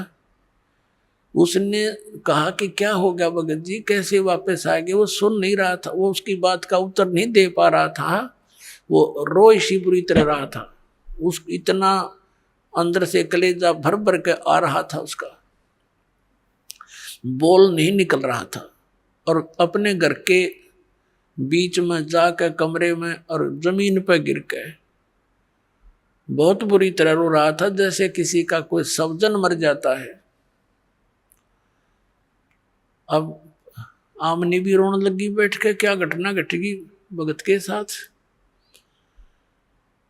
उसने कहा कि क्या हो गया भगत जी, कैसे वापस आ गए। वो सुन नहीं रहा था, वो उसकी बात का उत्तर नहीं दे पा रहा था, वो रोई सी बुरी तरह रहा था। उस इतना अंदर से कलेजा भर भर के आ रहा था, उसका बोल नहीं निकल रहा था। और अपने घर के बीच में जाकर कमरे में और जमीन पर गिर के बहुत बुरी तरह रो रहा था, जैसे किसी का कोई स्वजन मर जाता है। अब आमनी भी रोने लगी बैठ के, क्या घटना घटेगी भगत के साथ।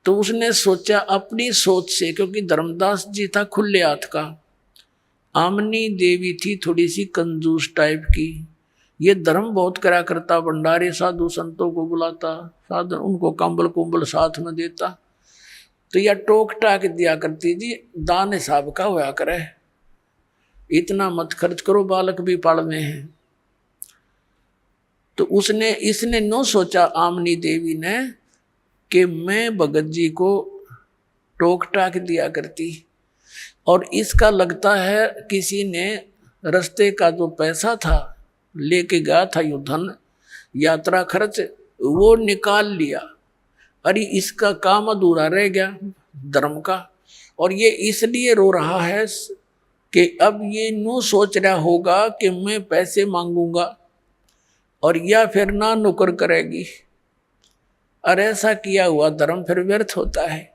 तो उसने सोचा अपनी सोच से, क्योंकि धर्मदास जी था खुले हाथ का, आमनी देवी थी थोड़ी सी कंजूस टाइप की। ये धर्म बहुत करा करता, भंडारे साधु संतों को बुलाता, साधु उनको कंबल कुंबल साथ में देता, तो यह टोक टाक दिया करती जी, दान हिसाब का होया करे, इतना मत खर्च करो, बालक भी पालने हैं। तो इसने नो सोचा आमनी देवी ने कि मैं भगत जी को टोक टाक दिया करती, और इसका लगता है किसी ने रास्ते का जो पैसा था लेके गया था, यो धन यात्रा खर्च, वो निकाल लिया। अरे इसका काम अधूरा रह गया धर्म का। और ये इसलिए रो रहा है कि अब ये नो सोच रहा होगा कि मैं पैसे मांगूंगा और या फिर ना नुकर करेगी। और ऐसा किया हुआ धर्म फिर व्यर्थ होता है।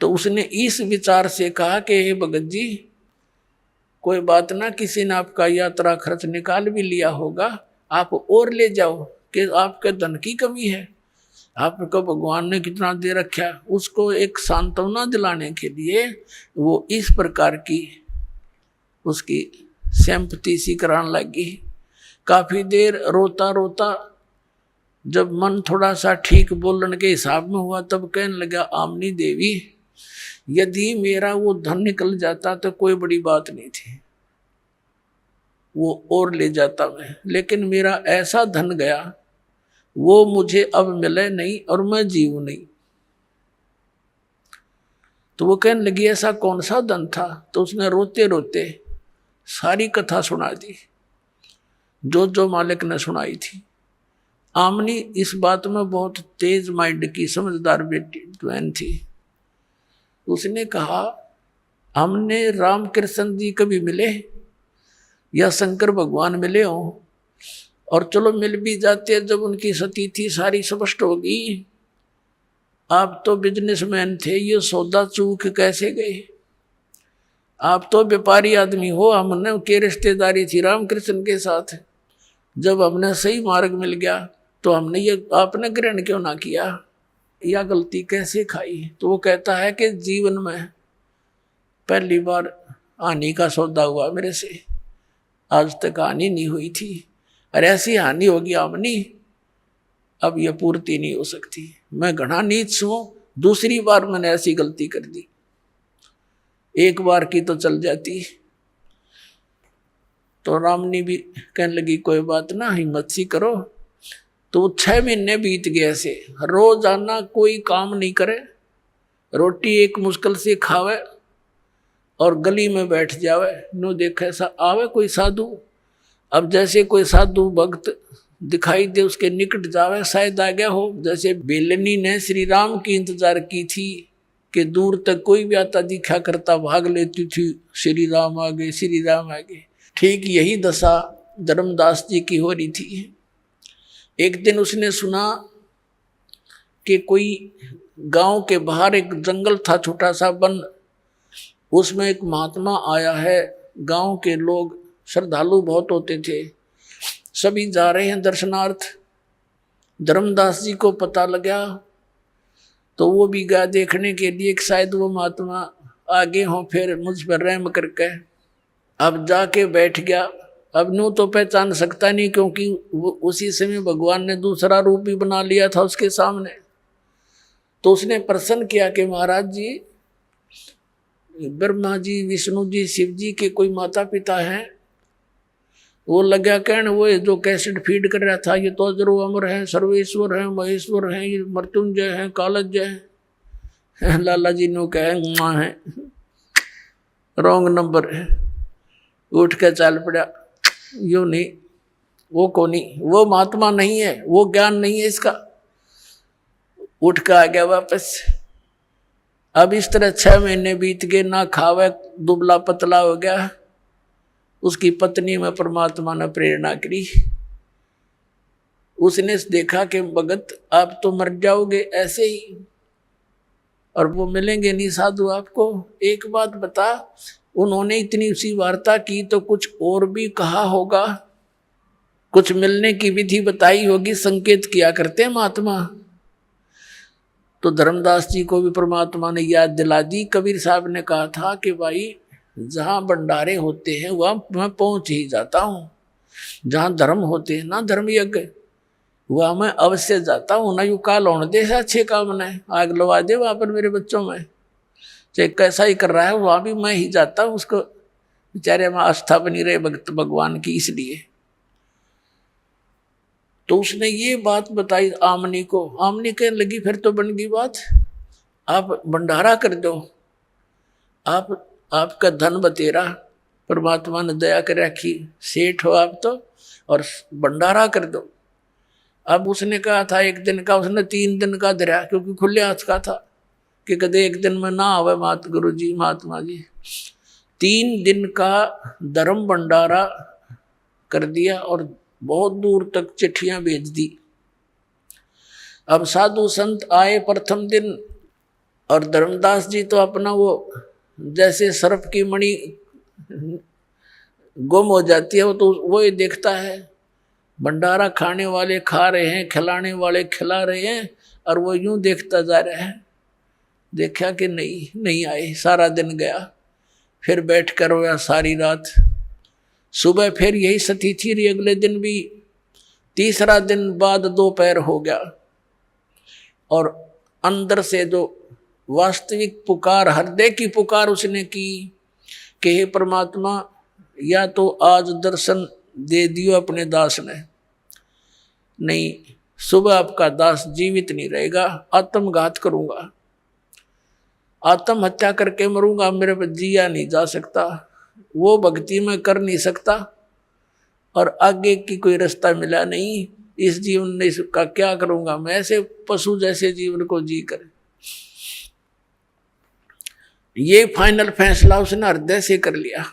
तो उसने इस विचार से कहा कि हे भगत जी, कोई बात ना, किसी ने आपका यात्रा खर्च निकाल भी लिया होगा, आप और ले जाओ, कि आपके धन की कमी है, आपको भगवान ने कितना दे रखा। उसको एक सांत्वना दिलाने के लिए वो इस प्रकार की उसकी सिंपैथी सी कराने लगी। काफी देर रोता रोता जब मन थोड़ा सा ठीक बोलने के हिसाब में हुआ, तब कहने लगा, आमनी देवी, यदि मेरा वो धन निकल जाता तो कोई बड़ी बात नहीं थी, वो और ले जाता मैं, लेकिन मेरा ऐसा धन गया, वो मुझे अब मिले नहीं और मैं जीऊं नहीं। तो वो कहने लगी, ऐसा कौन सा धन था। तो उसने रोते रोते सारी कथा सुना दी, जो मालिक ने सुनाई थी। आमनी इस बात में बहुत तेज माइंड की समझदार बेटी बहन थी। उसने कहा, हमने रामकृष्ण जी कभी मिले या शंकर भगवान मिले हो, और चलो मिल भी जाते जब उनकी सतीथि सारी स्पष्ट होगी। आप तो बिजनेसमैन थे, ये सौदा चूक कैसे गए। आप तो व्यापारी आदमी हो, हमने के रिश्तेदारी थी रामकृष्ण के साथ। जब हमने सही मार्ग मिल गया तो हमने ये आपने ग्रहण क्यों ना किया, या गलती कैसे खाई। तो वो कहता है कि जीवन में पहली बार हानि का सौदा हुआ मेरे से, आज तक हानि नहीं हुई थी, और ऐसी हानि होगी आमनी अब यह पूर्ति नहीं हो सकती। मैं घना नीच हूं, दूसरी बार मैंने ऐसी गलती कर दी, एक बार की तो चल जाती। तो रामनी भी कहने लगी कोई बात ना, हिम्मत सी करो। तो 6 महीने बीत गए ऐसे, रोजाना कोई काम नहीं करे, रोटी एक मुश्किल से खावे और गली में बैठ जावे। नो देखा ऐसा आवे कोई साधु, अब जैसे कोई साधु भक्त दिखाई दे उसके निकट जावे, शायद आ गया हो। जैसे बेलनी ने श्री राम की इंतजार की थी कि दूर तक कोई भी आता दिखा करता, भाग लेती थी, श्री राम आ गए, श्री राम आ गए। ठीक यही दशा धर्मदास जी की हो रही थी। एक दिन उसने सुना कि कोई गांव के बाहर एक जंगल था, छोटा सा वन, उसमें एक महात्मा आया है। गांव के लोग श्रद्धालु बहुत होते थे, सभी जा रहे हैं दर्शनार्थ। धर्मदास जी को पता लगा तो वो भी गया देखने के लिए कि शायद वो महात्मा आगे हों, फिर मुझ पर रहम करके। अब जाके बैठ गया। अब न्यू तो पहचान सकता नहीं, क्योंकि उसी समय भगवान ने दूसरा रूप भी बना लिया था उसके सामने। तो उसने प्रश्न किया कि महाराज जी, ब्रह्मा जी, विष्णु जी, शिव जी के कोई माता पिता हैं? वो लगा कहने, वो जो कैसेट फीड कर रहा था, ये तो अजरो अमर है, सर्वेश्वर है, महेश्वर है, ये मृत्युंजय है, कालज्जय है। लाला जी ने कहे माँ है, रॉन्ग नंबर है। उठ के चल पड़ा, यो नहीं, वो को नहीं, वो महात्मा नहीं है, वो ज्ञान नहीं है इसका। उठ के आ गया वापस। अब इस तरह 6 महीने बीत गए, ना खावे, दुबला पतला हो गया। उसकी पत्नी में परमात्मा ने प्रेरणा करी। उसने देखा कि भगत आप तो मर जाओगे ऐसे ही, और वो मिलेंगे नहीं साधु आपको। एक बात बता, उन्होंने इतनी सी वार्ता की तो कुछ और भी कहा होगा, कुछ मिलने की विधि बताई होगी, संकेत किया करते महात्मा। तो धर्मदास जी को भी परमात्मा ने याद दिला दी। कबीर साहब ने कहा था कि भाई जहाँ भंडारे होते हैं वहाँ मैं पहुँच ही जाता हूँ, जहाँ धर्म होते हैं ना, धर्म यज्ञ, वहाँ मैं अवश्य जाता हूँ। ना यू काल होने दे अच्छे काम ने, आग लगा दे वहाँ पर मेरे बच्चों में, चाहे कैसा ही कर रहा है वहाँ भी मैं ही जाता हूँ। उसको बेचारे में आस्था बनी रहे भक्त भगवान की, इसलिए। तो उसने ये बात बताई आमनी को। आमनी कहने लगी फिर तो बन गई बात, आप भंडारा कर दो, आपका धन बतेरा, परमात्मा ने दया कर रखी, सेठ हो आप तो, और भंडारा कर दो। अब उसने कहा था 1 दिन का, उसने 3 दिन का धरा, क्योंकि खुले हाथ का था कि कदे 1 दिन में ना आवे मात गुरु जी, महात्मा जी। 3 दिन का धर्म भंडारा कर दिया और बहुत दूर तक चिट्ठियां भेज दी। अब साधु संत आए प्रथम दिन, और धर्मदास जी तो अपना वो जैसे सर्प की मणि गुम हो जाती है, वो तो वो ही देखता है। भंडारा खाने वाले खा रहे हैं, खिलाने वाले खिला रहे हैं, और वो यूं देखता जा रहा है। देखा कि नहीं आए, सारा दिन गया। फिर बैठ कर रोया सारी रात। सुबह फिर यही स्थिति थी, अगले दिन भी। तीसरा दिन बाद दोपहर हो गया, और अंदर से जो वास्तविक पुकार, हृदय की पुकार उसने की कि हे परमात्मा, या तो आज दर्शन दे दियो अपने दास ने, नहीं सुबह आपका दास जीवित नहीं रहेगा, आत्मघात करूंगा, आत्महत्या करके मरूंगा, मेरे पर जिया नहीं जा सकता, वो भक्ति में कर नहीं सकता, और आगे की कोई रास्ता मिला नहीं। इस जीवन ने इसका क्या करूंगा मैं, ऐसे पशु जैसे जीवन को जी कर। ये फाइनल फैसला उसने हृदय से कर लिया।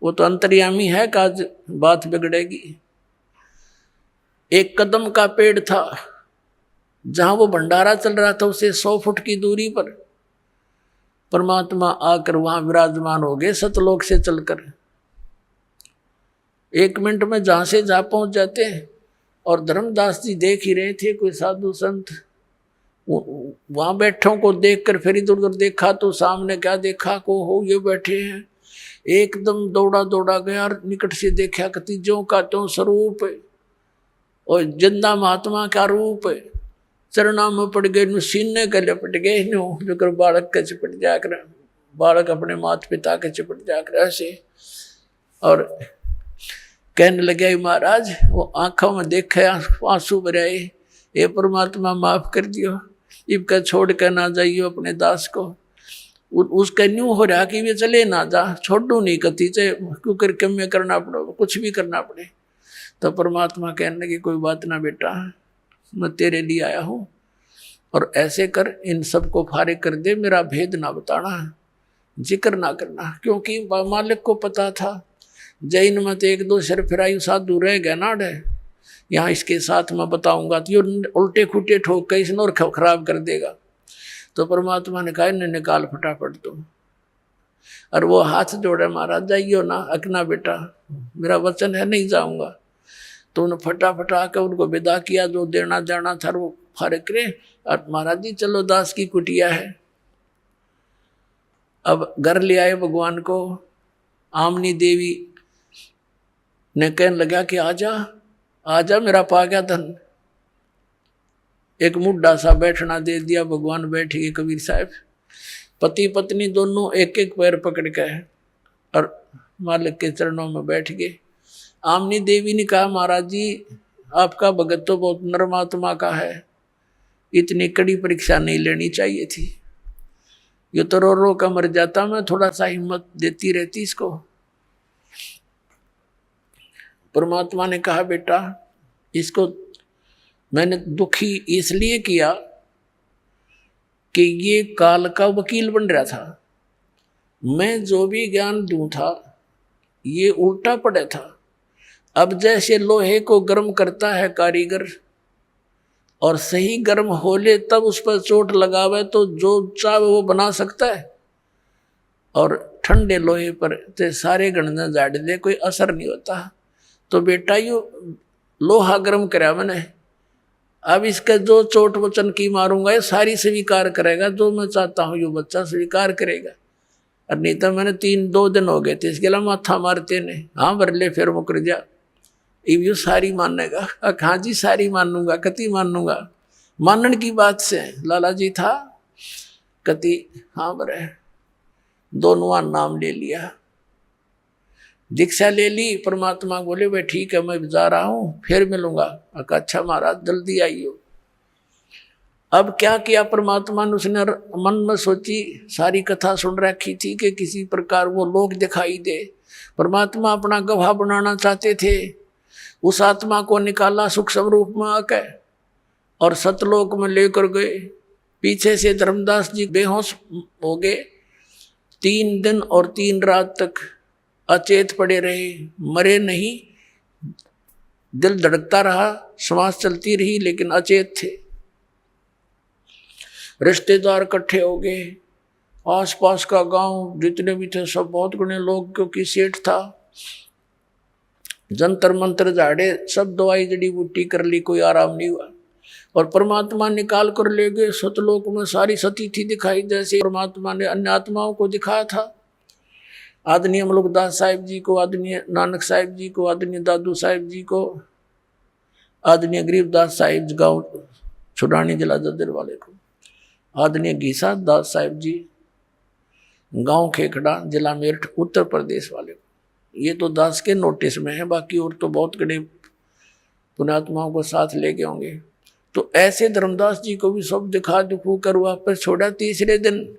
वो तो अंतर्यामी है कि आज बात बिगड़ेगी। एक कदम का पेड़ था, जहां वो भंडारा चल रहा था उससे 100 फुट की दूरी पर परमात्मा आकर वहां विराजमान हो गए, सतलोक से चलकर। 1 मिनट में जहां से जहां पहुंच जाते हैं। और धर्मदास जी देख ही रहे थे, कोई साधु संत वहां बैठों को देखकर फिर इधर उधर देखा तो सामने क्या देखा, को हो ये बैठे हैं। एकदम दौड़ा गया और निकट से देखा कि ज्यों का त्यों स्वरूप और जिंदा महात्मा का रूप चरणा में पड़ गए, नु सीने के लिपट गए, नु जो कर बालक के चिपट जाकर, बालक अपने माता पिता के चिपट जाकर ऐसे, और कहने लगे महाराज, वो आंखों में देखे आंसू भरे, ये परमात्मा माफ कर दियो, इनका छोड़ कर ना जाइयो अपने दास को। उसका न्यू हो रहा कि वे चले ना जा, छोड़ो नहीं कती, चाहे क्यों करके में करना पड़ो, कुछ भी करना पड़े। तो परमात्मा कहने लगे कोई बात ना बेटा, मैं तेरे लिए आया हूँ, और ऐसे कर इन सबको फारिग कर दे, मेरा भेद ना बताना, जिक्र ना करना। क्योंकि मालिक को पता था जैन मत एक दो सिर फिराई साधु रह गया ना डे, यहाँ इसके साथ मैं बताऊंगा तो ये उल्टे खुटे ठोक के इसने और खराब कर देगा। तो परमात्मा ने कहा इन्हें निकाल फटाफट तुम। और वो हाथ जोड़े, महाराज जाइयो ना, अकना बेटा मेरा वचन है नहीं जाऊंगा। तो उन्हें फटाफट आकर उनको विदा किया, जो देना जाना था वो फारिग करे। और महाराज जी चलो दास की कुटिया है। अब घर ले आए भगवान को। आमनी देवी ने कहने लगा कि आजा आजा मेरा पा गया धन। एक मुड्ढा सा बैठना दे दिया, भगवान बैठ गए कबीर साहब। पति पत्नी दोनों एक एक पैर पकड़ के और मालिक के चरणों में बैठ गए। आमनी देवी ने कहा महाराज जी आपका भगत तो बहुत नरमात्मा का है, इतनी कड़ी परीक्षा नहीं लेनी चाहिए थी, ये तो रो रो का मर जाता, मैं थोड़ा सा हिम्मत देती रहती इसको। परमात्मा ने कहा बेटा इसको मैंने दुखी इसलिए किया कि ये काल का वकील बन रहा था, मैं जो भी ज्ञान दूं था ये उल्टा पड़ा था। अब जैसे लोहे को गर्म करता है कारीगर और सही गर्म हो ले तब उस पर चोट लगावे तो जो चाहे वो बना सकता है, और ठंडे लोहे पर ते सारे गणना झाड़ दे कोई असर नहीं होता। तो बेटा यू लोहा गर्म कराया मैंने, अब इसका जो चोट वचन की मारूंगा ये सारी स्वीकार करेगा, जो मैं चाहता हूँ ये बच्चा स्वीकार करेगा। और नहीं तो मैंने 2 दिन हो गए थे इसके लिए माथा मारते ने, हाँ बरले फिर मुकर जा, अब यू सारी मानेगा। हाँ जी सारी मानूंगा, कति मानूंगा, मानने की बात से लाला जी था कति, हाँ बरे दोनों नाम ले लिया, दीक्षा ले ली। परमात्मा बोले भाई ठीक है मैं जा रहा हूँ फिर मिलूंगा। अच्छा महाराज जल्दी आइयो। अब क्या किया परमात्मा ने, उसने मन में सोची, सारी कथा सुन रखी थी कि किसी प्रकार वो लोग दिखाई दे। परमात्मा अपना गवाह बनाना चाहते थे। उस आत्मा को निकाला सुख स्वरूप में आके और सतलोक में लेकर गए। पीछे से धर्मदास जी बेहोश हो गए, 3 दिन और 3 रात तक अचेत पड़े रहे, मरे नहीं, दिल धड़कता रहा, श्वास चलती रही लेकिन अचेत थे। रिश्तेदार इकट्ठे हो गए, आसपास का गांव जितने भी थे सब बहुत गुणे लोग, क्योंकि सेठ था, जंतर मंत्र झाड़े, सब दवाई जड़ी बूटी कर ली, कोई आराम नहीं हुआ। और परमात्मा निकाल कर ले गए सतलोक में। सारी सती थी दिखाई, जैसे परमात्मा ने अन्य आत्माओं को दिखाया था। आदरणीय मलुकदास साहिब जी को, आदरणीय नानक साहिब जी को, आदरणीय दादू साहिब जी को, आदरणीय गरीबदास साहिब गांव छुड़ानी जिला जद्दर वाले को, आदरणीय घीसा दास साहिब जी गांव खेखड़ा जिला मेरठ उत्तर प्रदेश वाले को। ये तो दास के नोटिस में है, बाकी और तो बहुत बड़े पुण्यात्माओं को साथ लेके होंगे। तो ऐसे धर्मदास जी को भी सब दिखा दुखू कर वापस छोड़ा 3रे दिन।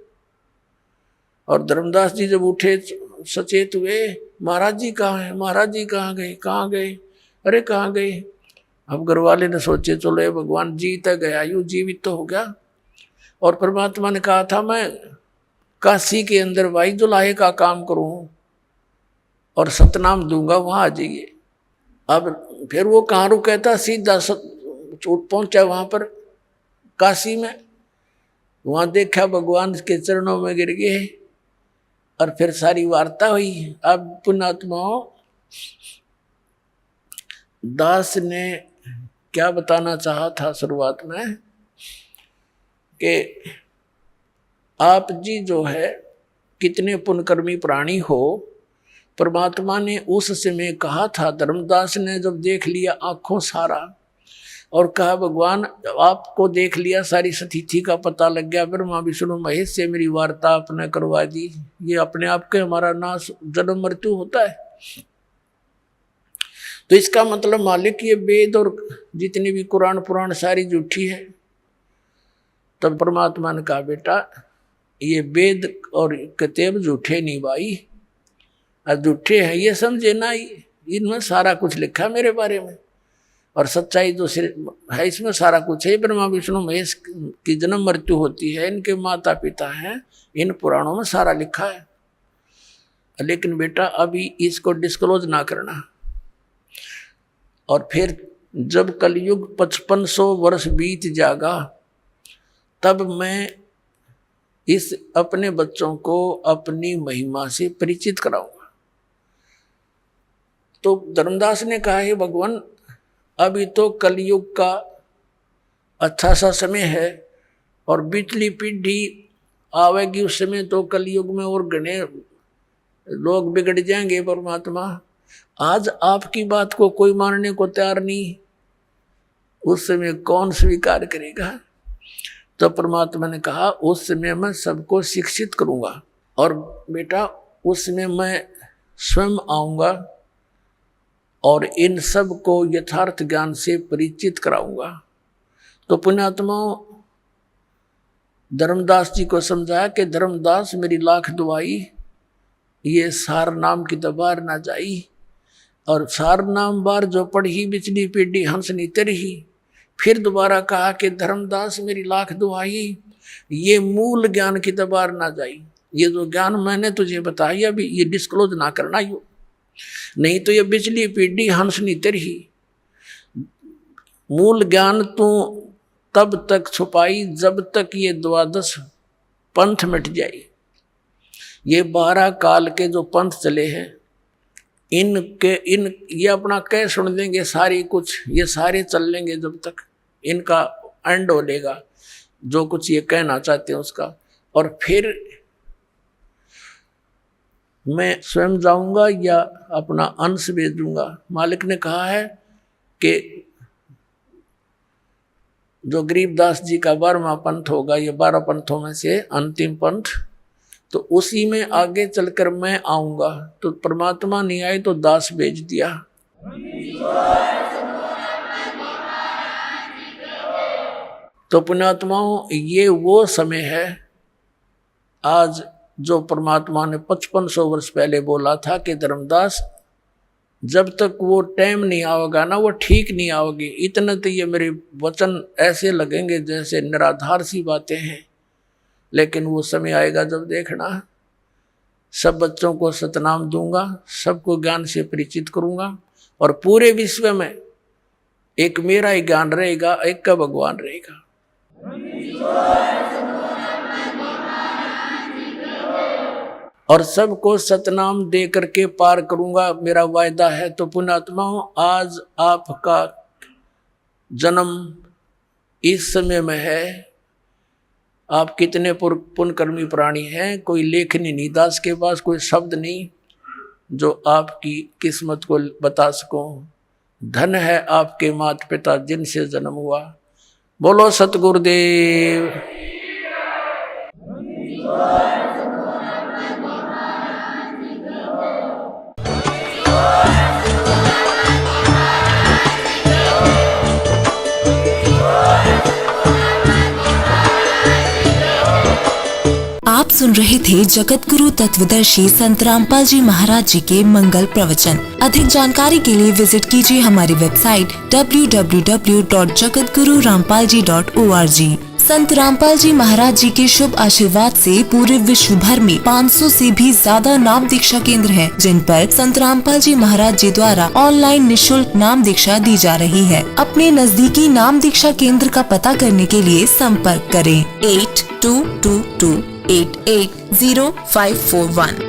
और धर्मदास जी जब उठे सचेत हुए, महाराज जी कहाँ हैं, महाराज जी कहाँ गए, कहाँ गए, अरे कहाँ गए। अब घर वाले ने सोचे चलो ये भगवान जीत गया, यूँ जीवित तो हो गया। और परमात्मा ने कहा था मैं काशी के अंदर भाई जुलाहे का काम करूँ और सतनाम दूंगा, वहाँ आ जाइए। अब फिर वो कहाँ रुका था, सीधा पहुंचा वहाँ पर काशी में। वहाँ देखा भगवान के चरणों में गिर गए और फिर सारी वार्ता हुई। अब पुण्यात्माओं दास ने क्या बताना चाहा था शुरुआत में कि आप जी जो है कितने पुण्यकर्मी प्राणी हो। परमात्मा ने उस समय कहा था, धर्मदास ने जब देख लिया आंखों सारा और कहा भगवान आपको देख लिया, सारी स्थिति का पता लग गया, ब्रह्मा विष्णु महेश से मेरी वार्ता आपने करवा दी, ये अपने आप के हमारा नाश जन्म मृत्यु होता है। तो इसका मतलब मालिक ये वेद और जितनी भी कुरान पुराण सारी झूठी है। तब परमात्मा ने कहा बेटा ये वेद और किताब झूठे नहीं भाई, झूठे हैं ये समझे ना, इनमें सारा कुछ लिखा है मेरे बारे में, और सच्चाई जो है इसमें सारा कुछ है। ब्रह्मा विष्णु महेश की जन्म मृत्यु होती है, इनके माता पिता हैं, इन पुराणों में सारा लिखा है। लेकिन बेटा अभी इसको डिस्क्लोज ना करना। और फिर जब कलयुग 5500 वर्ष बीत जाएगा तब मैं इस अपने बच्चों को अपनी महिमा से परिचित कराऊंगा। तो धर्मदास ने कहा है भगवान अभी तो कलयुग का अच्छा सा समय है और पिछली पीढ़ी आवेगी, उस समय तो कलयुग में और घने लोग बिगड़ जाएंगे। परमात्मा आज आपकी बात को कोई मानने को तैयार नहीं, उस समय कौन स्वीकार करेगा। तो परमात्मा ने कहा उस समय मैं सबको शिक्षित करूंगा और बेटा उस समय मैं स्वयं आऊंगा और इन सब को यथार्थ ज्ञान से परिचित कराऊंगा। तो पुण्यात्माओं धर्मदास जी को समझाया कि धर्मदास मेरी लाख दुआई, ये सार नाम की दबार ना जाई, और सार नाम बार जो पढ़ी बिचली पीढ़ी हंस नी तरही। फिर दोबारा कहा कि धर्मदास मेरी लाख दुआई, ये मूल ज्ञान की दबार ना जाई, ये जो ज्ञान मैंने तुझे बताया अभी ये डिस्क्लोज ना करना यो, नहीं तो ये बिचली पीढ़ी हंस नी तरही। मूल ज्ञान तू तब तक छुपाई जब तक ये 12 पंथ मिट जाए। ये 12 काल के जो पंथ चले हैं इन ये अपना कह सुन देंगे सारी कुछ, ये सारे चल लेंगे जब तक इनका एंड हो लेगा जो कुछ ये कहना चाहते हैं उसका। और फिर मैं स्वयं जाऊंगा या अपना अंश भेज दूंगा। मालिक ने कहा है कि जो गरीबदास जी का 12वां पंथ होगा, ये 12 पंथों में से अंतिम पंथ, तो उसी में आगे चलकर मैं आऊंगा। तो परमात्मा नहीं आए तो दास भेज दिया। तो पुण्यात्माओं ये वो समय है आज जो परमात्मा ने 5500 वर्ष पहले बोला था कि धर्मदास जब तक वो टाइम नहीं आएगा ना वो ठीक नहीं आओगे। इतने तो ये मेरे वचन ऐसे लगेंगे जैसे निराधार सी बातें हैं, लेकिन वो समय आएगा जब देखना सब बच्चों को सतनाम दूंगा, सबको ज्ञान से परिचित करूंगा और पूरे विश्व में एक मेरा ही ज्ञान रहेगा, एक का भगवान रहेगा। और सबको सतनाम दे करके पार करूंगा, मेरा वायदा है। तो पुण्यात्माओं आज आपका जन्म इस समय में है। आप कितने पुण्यकर्मी प्राणी हैं, कोई लेखनी नहीं, दास के पास कोई शब्द नहीं जो आपकी किस्मत को बता सकूं। धन है आपके माता पिता जिनसे जन्म हुआ। बोलो सतगुरुदेव। आप सुन रहे थे जगत गुरु तत्वदर्शी संत रामपाल जी महाराज जी के मंगल प्रवचन। अधिक जानकारी के लिए विजिट कीजिए हमारी वेबसाइट www.jagatgururampalji.org। संत रामपाल जी महाराज जी के शुभ आशीर्वाद से पूरे विश्व भर में 500 से भी ज्यादा नाम दीक्षा केंद्र हैं, जिन पर संत रामपाल जी महाराज जी द्वारा ऑनलाइन निशुल्क नाम दीक्षा दी जा रही है। अपने नजदीकी नाम दीक्षा केंद्र का पता करने के लिए संपर्क करें 8222880541।